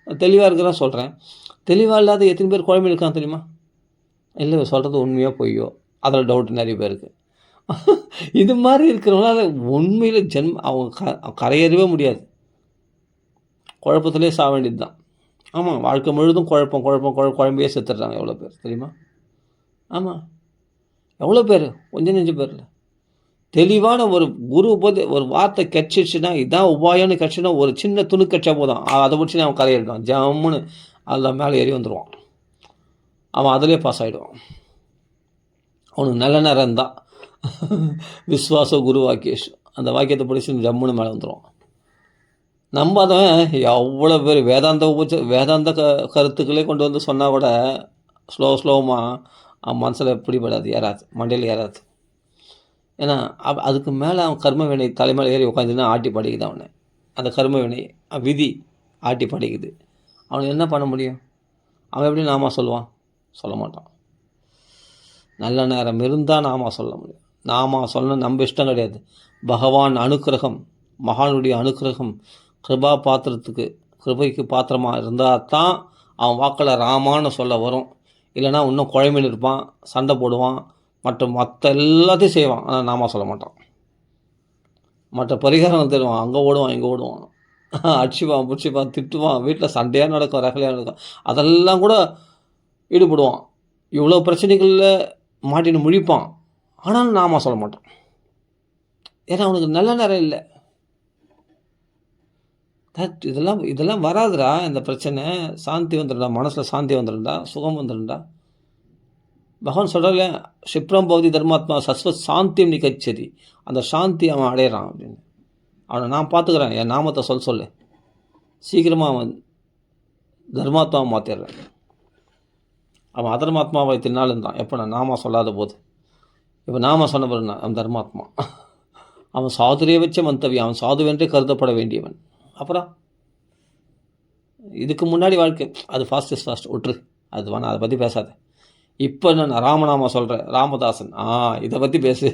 தெளிவாக இருக்கிறேன் சொல்கிறேன். தெளிவாக இல்லாத எத்தனை பேர் குழம்பு இருக்காங்க தெரியுமா? இல்லை சொல்கிறது உண்மையோ பொய்யோ அதில் டவுட் நிறைய பேருக்கு. இது மாதிரி இருக்கிறவங்களால உண்மையில் அவங்க கரையேறவே முடியாது. குழப்பத்திலே சாக வேண்டியது தான். ஆமாம், வாழ்க்கை முழுதும் குழம்பையே செத்துடுறாங்க எவ்வளோ பேர் தெரியுமா? ஆமாம், எவ்வளோ பேர், கொஞ்சம் நெஞ்சு பேர் இல்லை. தெளிவான ஒரு குரு போது ஒரு வார்த்தை கட்சிச்சுன்னா இதான் உபாயம்னு கட்சினா ஒரு சின்ன துணு கட்சா போதும், அதை முடிச்சுன்னா அவன் கரையிடுவான். ஜம்முன்னு அதில் மேலே ஏறி வந்துடுவான். அவன் அதிலே பாஸ் ஆகிடுவான். அவனுக்கு நல்ல நேரம் தான். விஸ்வாச குரு வாக்கியேஷ் அந்த வாக்கியத்தை படிச்சு ஜம்முன்னு மேலே வந்துடுவான். நம்பாதவன் எவ்வளோ பேர் வேதாந்த கருத்துக்களே கொண்டு வந்து சொன்னால் கூட ஸ்லோவமாக அவன் மனசில் பிடிபடாது, ஏறாது, மண்டையில் ஏறாது. ஏன்னா அதுக்கு மேலே அவன் கர்ம வினை தலைமையில் ஏறி உட்காந்துன்னா ஆட்டி படிக்குது அவனை. அந்த கர்ம வினை விதி ஆட்டி படிக்குது. அவனுக்கு என்ன பண்ண முடியும்? அவன் எப்படி நாமா சொல்லுவான்? சொல்ல மாட்டான். நல்ல நேரம் இருந்தால் நாமா சொல்ல முடியும். நாமா சொல்ல நம்ம இஷ்டம் கிடையாது. பகவான் அனுக்கிரகம், மகானுடைய அனுக்கிரகம், கிருபா பாத்திரத்துக்கு கிருபைக்கு பாத்திரமாக இருந்தால் தான் அவன் வாக்கில் ராமான்னு சொல்ல வரும். இல்லைனா இன்னும் குழம்பின்னு இருப்பான், சண்டை போடுவான், மற்ற எல்லாத்தையும் செய்வான். ஆனால் நாமா சொல்ல மாட்டான். மற்ற பரிகாரம் தருவான், அங்கே ஓடுவான் இங்கே ஓடுவான், அடிச்சுப்பான் பிடிச்சிப்பான், திட்டுவான், வீட்டில் சண்டையாக நடக்கும், ரகலையாக நடக்கும், அதெல்லாம் கூட ஈடுபடுவான். இவ்வளோ பிரச்சனைகளில் மாட்டின்னு முழிப்பான். ஆனாலும் நாமா சொல்ல மாட்டான். ஏன்னா அவனுக்கு நல்ல நேரம் இல்லை. இதெல்லாம் வராதுடா. இந்த பிரச்சனை சாந்தி வந்துடும்டா, மனசில் சாந்தி வந்துடும்டா, சுகம் வந்துடும்டா. பகவான் சொல்கிறல, க்ஷிப்ரம் பவதி தர்மாத்மா சஸ்வத் சாந்தியம் நிகச்சதி. அந்த சாந்தி அவன் அடையிறான் அப்படின்னு. அவனை நான் பார்த்துக்கிறேன், என் நாமத்தை சொல்லு, சீக்கிரமாக அவன் தர்மாத்மாவை மாற்றிடுறேன். அவன் அதர்மாத்மாவை தின்னாலும் தான். எப்போ நான் நாமா சொல்லாத போது. இப்போ நாம சொன்ன பிறகு அவன் தர்மாத்மா. அவன் சாதுரிய வச்ச மந்தவி, அவன் சாதுவென்றே கருதப்பட வேண்டியவன். அப்புறம் இதுக்கு முன்னாடி வாழ்க்கை அது ஃபாஸ்ட் விட்டுரு, அது வேணாம், அதை பற்றி பேசாத. இப்போ நான் ராமநாமா சொல்கிறேன், ராமதாசன் இதை பற்றி பேசு.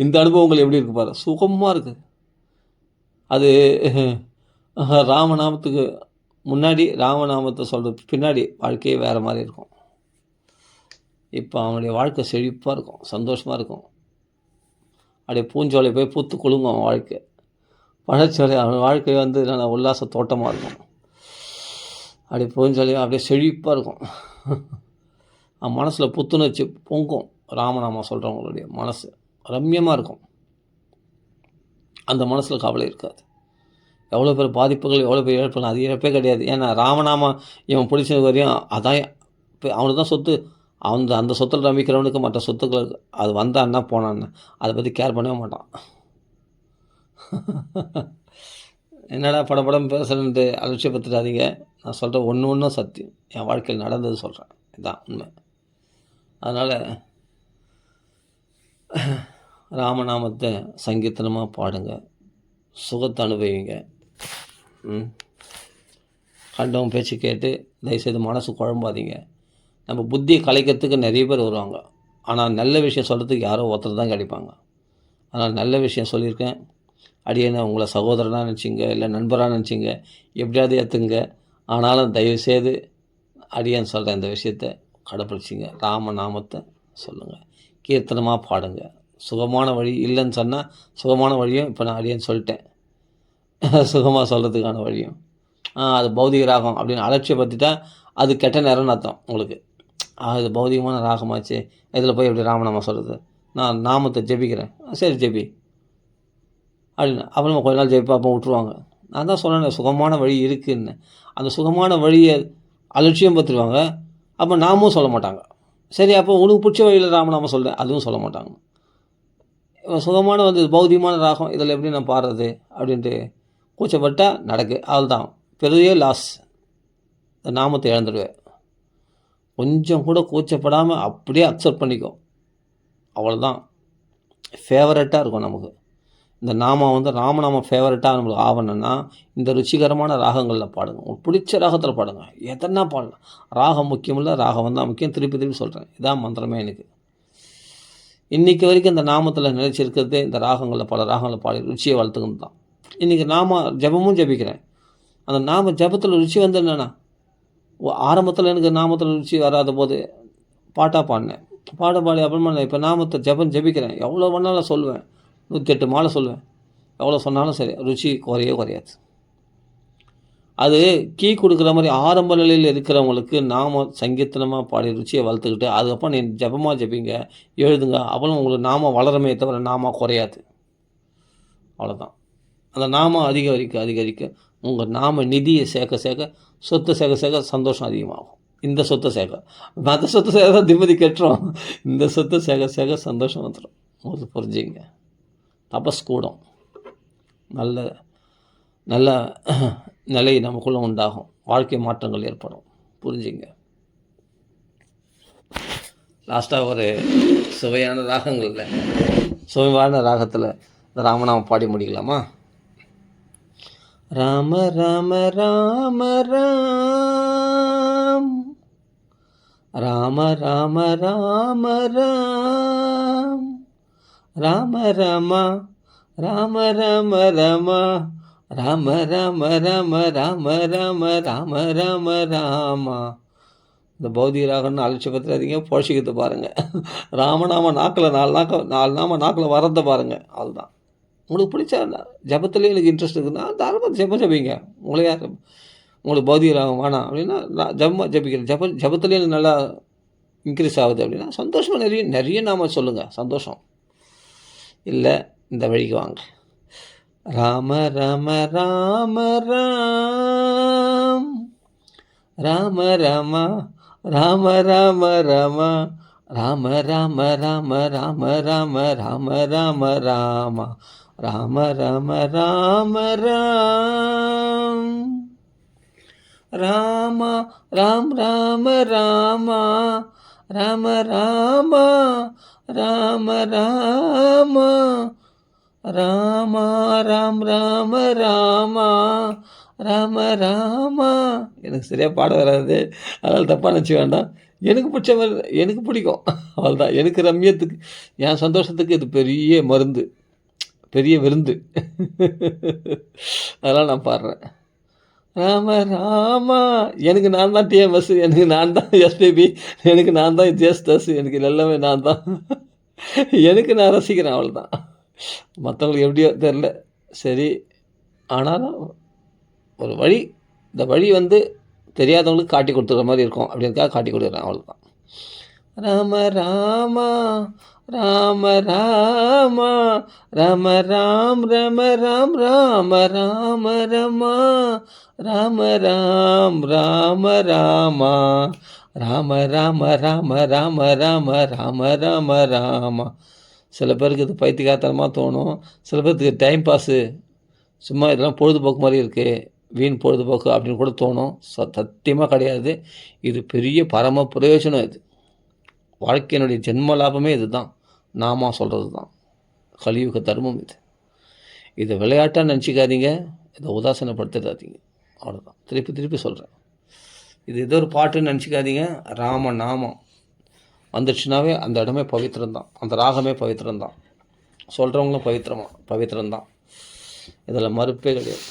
இந்த அனுபவங்கள் எப்படி இருக்கு பாரு, சுகமாக இருக்குது. அது ராமநாமத்துக்கு முன்னாடி, ராமநாமத்தை சொல்கிறது பின்னாடி வாழ்க்கையே வேறு மாதிரி இருக்கும். இப்போ அவனுடைய வாழ்க்கை செழிப்பாக இருக்கும், சந்தோஷமாக இருக்கும். அப்படியே பூஞ்சோலை போய் பூத்து குலுங்கும் அவன் வாழ்க்கை. பழச்சோலை அவன் வாழ்க்கை வந்து நல்ல உல்லாச தோட்டமாக இருக்கும். அப்படியே பூஞ்சோலையும் அப்படியே செழிப்பாக இருக்கும். அவன் மனசில் புத்துணர்ச்சி பொங்கும். ராமநாமா சொல்கிறவங்களுடைய மனசு ரம்யமாக இருக்கும். அந்த மனசில் கவலை இருக்காது. எவ்வளோ பேர் பாதிப்புகள், எவ்வளோ பேர் இழப்புகள், அது இழப்பே கிடையாது. ஏன்னா ராமநாமா இவன் பிடிச்சது வரையும் அதான் அவனுக்கு தான் சொத்து. அந்த சொத்தில் நம்பிக்கிறவனுக்கு மற்ற சொத்துக்கள் அது வந்தான்னா போனான்னு அதை பற்றி கேர் பண்ணவே மாட்டான். என்னடா படப்படம் பேசுகிறேன்ட்டு அலட்சியப்படுத்திடாதீங்க. நான் சொல்கிறேன் ஒன்றும் சத்தியம், என் வாழ்க்கையில் நடந்தது சொல்கிறேன், இதுதான் உண்மை. அதனால் ராமநாமத்தை சங்கீர்த்தனமாக பாடுங்க, சுகத்தை அனுபவிங்க. கண்டவன் பேச்சு கேட்டு தயவுசெய்து மனசு குழம்பாதீங்க. நம்ம புத்தியை கலைக்கிறதுக்கு நிறைய பேர் வருவாங்க, ஆனால் நல்ல விஷயம் சொல்கிறதுக்கு யாரோ ஒருத்தர் தான் கிடைப்பாங்க. அதனால் நல்ல விஷயம் சொல்லியிருக்கேன். அடியேன்னு உங்களை சகோதரனாக நினச்சிங்க, இல்லை நண்பராக நினச்சிங்க, எப்படியாவது ஏற்றுங்க. ஆனாலும் தயவுசெய்து அடியேன்னு சொல்கிற இந்த விஷயத்தை கடைப்பிடிச்சிங்க. ராமநாமத்தை சொல்லுங்கள், கீர்த்தனமாக பாடுங்க. சுகமான வழி இல்லைன்னு சொன்னால் சுகமான வழியும் இப்போ நான் அடியேன்னு சொல்லிட்டேன். சுகமாக சொல்கிறதுக்கான வழியும் அது பௌதிக ராகம் அப்படின்னு அலட்சியப்படுத்திட்டா அது கெட்ட நேரம்னு அர்த்தம் உங்களுக்கு. இது பௌதிகமான ராகமாச்சு, இதில் போய் எப்படி ராமநாமம் சொல்கிறது? நான் நாமத்தை ஜெபிக்கிறேன், சரி ஜெபி அப்படின்னு. அப்புறமா கொஞ்ச நாள் ஜெபிப்பா, அப்போ விட்ருவாங்க. நான் தான் சொன்னேன் சுகமான வழி இருக்குதுன்னு. அந்த சுகமான வழியை அலட்சியம் பற்றுருவாங்க. அப்போ நாமும் சொல்ல மாட்டாங்க. சரி அப்போ உனக்கு பிடிச்ச வழியில் ராமநாமம் சொல்கிறேன், அதுவும் சொல்ல மாட்டாங்க. சுகமான வந்து பௌதிகமான ராகம், இதில் எப்படி நான் பாடுறது அப்படின்ட்டு கூச்சப்பட்டால் நடக்கு. அவள் தான் பெரிய லாஸ், நாமத்தை இழந்துடுவேன். கொஞ்சம் கூட கூச்சப்படாமல் அப்படியே அக்செப்ட் பண்ணிக்கோ. அவ்வளோதான். ஃபேவரட்டாக இருக்கும் நமக்கு. இந்த நாமம் வந்து ராமநாமம் ஃபேவரட்டாக நம்மளுக்கு ஆகணும்னா இந்த ருச்சிகரமான ராகங்களில் பாடுங்க. உங்களுக்கு பிடிச்ச ராகத்தில் பாடுங்க. எதனா பாடலாம். ராகம் முக்கியம் இல்லை, ராகம் தான் முக்கியம். திருப்பி திருப்பி சொல்கிறேன். இதான் மந்திரமே எனக்கு. இன்றைக்கி வரைக்கும் இந்த நாமத்தில் நிலைச்சிருக்கிறதே இந்த ராகங்களில் பல ராகங்களில் பாடி ருச்சியை வளர்த்துக்கணும் தான். இன்றைக்கி ஜபமும் ஜபிக்கிறேன். அந்த ஜபத்தில் ருச்சி வந்து என்னென்னா, ஆரம்பத்தில் எனக்கு நாமத்தில் ருச்சி வராத போது பாட்டாக பாடினேன். பாடி அப்புறமா இப்போ நாமத்தை ஜபிக்கிறேன். எவ்வளோ வேணாலும் சொல்லுவேன். 108 மாலை சொல்லுவேன். எவ்வளோ சொன்னாலும் சரி, ருச்சி குறையாது. அது கீ கொடுக்குற மாதிரி ஆரம்ப நிலையில் இருக்கிறவங்களுக்கு சங்கீர்த்தனமாக பாடி ருச்சியை வளர்த்துக்கிட்டு அதுக்கப்புறம் நீ ஜபமாக ஜபிங்க, எழுதுங்க. அப்புறம் உங்களுக்கு நாமம் வளரமே தவிர நாமம் குறையாது. அவ்வளோதான். அந்த நாமம் அதிகரிக்க உங்கள் நாம நிதியை சேர்க்க சொத்தை சேர்க்க சந்தோஷம் அதிகமாகும். இந்த சொத்தை சேர்க்க மற்ற சொத்தை சேர்க்க தான் நிம்மதி கெட்டுரும். இந்த சொத்தை சேர்க்க சந்தோஷம் வந்துடும். அது புரிஞ்சுங்க. தபஸ் கூடும். நல்ல நல்ல நிலை நமக்குள்ளே உண்டாகும். வாழ்க்கை மாற்றங்கள் ஏற்படும். புரிஞ்சுங்க. லாஸ்ட்டாக ஒரு சுவையான ராகத்தில் இந்த ராமநாமம் பாடி முடிக்கலாமா? ராம ராம ராம ராம், ராம ராம ராம ராம், ராம ராம ராம ராம ராம, ராம ராம ராம ராம ராம ராம ராம ராமா. இந்த பௌதிக ராகம்னு அலட்சியப்படுத்தாதீங்க. புழைச்சிக்கிட்டு பாருங்கள். ராமநாம நாக்கில் 4 நாம நாக்கில் வரதை பாருங்கள். அதுதான் உங்களுக்கு பிடிச்ச ஜபத்துலேயே எனக்கு இன்ட்ரெஸ்ட் இருக்குதுன்னா தாராளமாக ஜபிங்க. உங்களுக்கு பௌதிக ராகம் வேணாம் அப்படின்னா ஜபிக்கிறேன். ஜபத்துலேயே எனக்கு நல்லா இன்க்ரீஸ் ஆகுது அப்படின்னா சந்தோஷமாக நிறைய நாம சொல்லுங்கள். சந்தோஷம் இல்லை, இந்த வழிக்கு வாங்க. ராம ராம ராம ராம், ராம ராம ராம ராம ராம, ராம ராம ராம ராம ராம ராம ராம ராம, ராம ராம ராம ராம், ராம ராம் ராம ராம, ராம ராம ராம ராம, ராம ராம் ராம ராம, ராம ராம. எனக்கு சரியாக பாட வராது, அதனால் தப்பாக நினச்சி வேண்டாம். எனக்கு பிடிச்ச மாதிரி எனக்கு பிடிக்கும். அவ்வளோதான். எனக்கு ரம்யத்துக்கு என் சந்தோஷத்துக்கு இது பெரிய மருந்து, பெரிய விருந்து. அதெல்லாம் நான் பாடுறேன். ராம ராமா. எனக்கு நான் தான் டிஎம்எஸ், எனக்கு நான் தான் எஸ்பிபி, எனக்கு நான் தான் ஜேஸ்தாஸ், எனக்கு எல்லாமே நான் தான். எனக்கு நான் ரசிக்கிறேன். அவ்வளோதான். மற்றவங்களுக்கு எப்படியோ தெரில. சரி, ஆனாலும் ஒரு வழி, இந்த வழி வந்து தெரியாதவங்களுக்கு காட்டி கொடுத்துக்கிற மாதிரி இருக்கும் அப்படின்றக்காக காட்டி கொடுக்குறேன். அவ்வளோதான். ராம ராமா ராம ராமா, ராம ராம் ரம ராம் ராம ராம ரமா, ராம ராம் ராம ராமா, ராம ராம ராம ராம ராம ராம ராம ராமா. சில பேருக்கு இது பைத்தியக்காரத்தனமாக தோணும். சில பேருக்கு டைம் பாஸு, சும்மா இதெல்லாம் பொழுதுபோக்கு மாதிரி இருக்குது, வீண் பொழுதுபோக்கு அப்படின்னு கூட தோணும். சத்தியமாக கிடையாது. இது பெரிய பரம பிரயோஜனம். இது வாழ்க்கையினுடைய ஜென்ம லாபமே இது தான். நாம சொல்கிறது தான் கலியுக தர்மம். இதை விளையாட்டாக நினச்சிக்காதீங்க, இதை உதாசீனப்படுத்தாதீங்க. அவ்வளோதான். திருப்பி சொல்கிறேன். இது ஏதோ ஒரு பாட்டுன்னு நினச்சிக்காதீங்க. ராம நாமம் வந்துடுச்சுனாவே அந்த இடமே பவித்திரம்தான், அந்த ராகமே பவித்திரம்தான், சொல்கிறவங்களும் பவித்திரம்தான். இதில் மறுப்பே கிடையாது.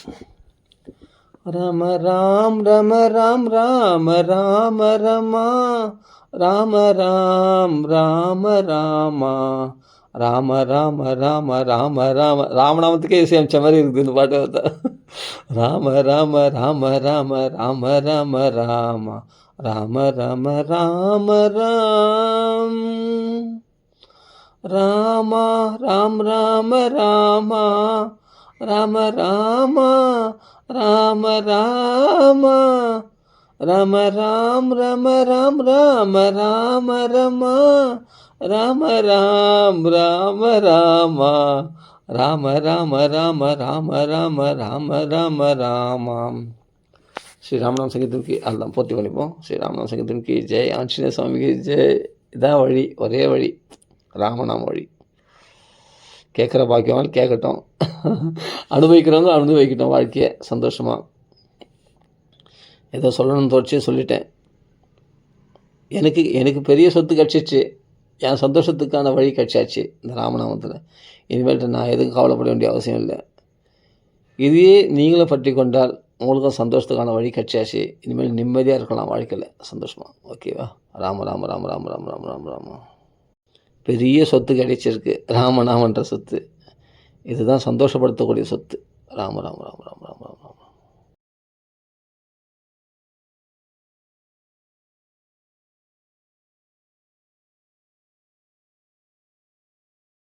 ராம ராம் ரம ராம் ராம ராம ரமா, ராம ராம் ராம ராமா, ராம ராம ராம ராம ராம. ராமநாமத்துக்கே இசையமைச்ச மாதிரி இருக்குது இந்த பாட்டு. ராம ராம ராம ராம ராம ராம ராம, ராம ராம ராம ராம், ராம ராம் ராம ராம, ராம ராம ராம ராம, ராம ராம் ரம ராம் ராம ராம ரமா, ராம ராம் ராம ராம, ராம ராம ராம ராம ராம ராம ராம ராமாம். ஸ்ரீ ராமநாம சங்கீதத்துக்கு அதெல்லாம் பூர்த்தி பண்ணிப்போம். ஸ்ரீ ராமநாம சங்கீதத்துக்கு ஜெய், ஆஞ்சநேய சுவாமிக்கு ஜெய். இதான் வழி, ஒரே வழி, ராமநாம வழி. கேட்குற பாக்கியவான் கேட்கட்டும், அனுபவிக்கிறவங்க அனுபவிக்கட்டும் வாழ்க்கையை சந்தோஷமாக. ஏதோ சொல்லணும்னு தோற்று சொல்லிட்டேன். எனக்கு பெரிய சொத்து கிடச்சிச்சு, என் சந்தோஷத்துக்கான வழி கிடச்சாச்சு இந்த ராமநாமத்தில். இனிமேல்ட்டு நான் எதுக்கும் கவலைப்பட வேண்டிய அவசியம் இல்லை. இதையே நீங்களும் பற்றி கொண்டால் உங்களுக்கும் சந்தோஷத்துக்கான வழி கிடச்சாச்சு. இனிமேல் நிம்மதியாக இருக்கலாம் வாழ்க்கையில் சந்தோஷமாக. ஓகேவா? ராம ராம ராம ராம ராம ராம ராம ராம. பெரிய சொத்து கிடைச்சிருக்கு, ராமநாமன்ற சொத்து. இதுதான் சந்தோஷப்படுத்தக்கூடிய சொத்து. ராம ராம ராம ராம ராம ராம.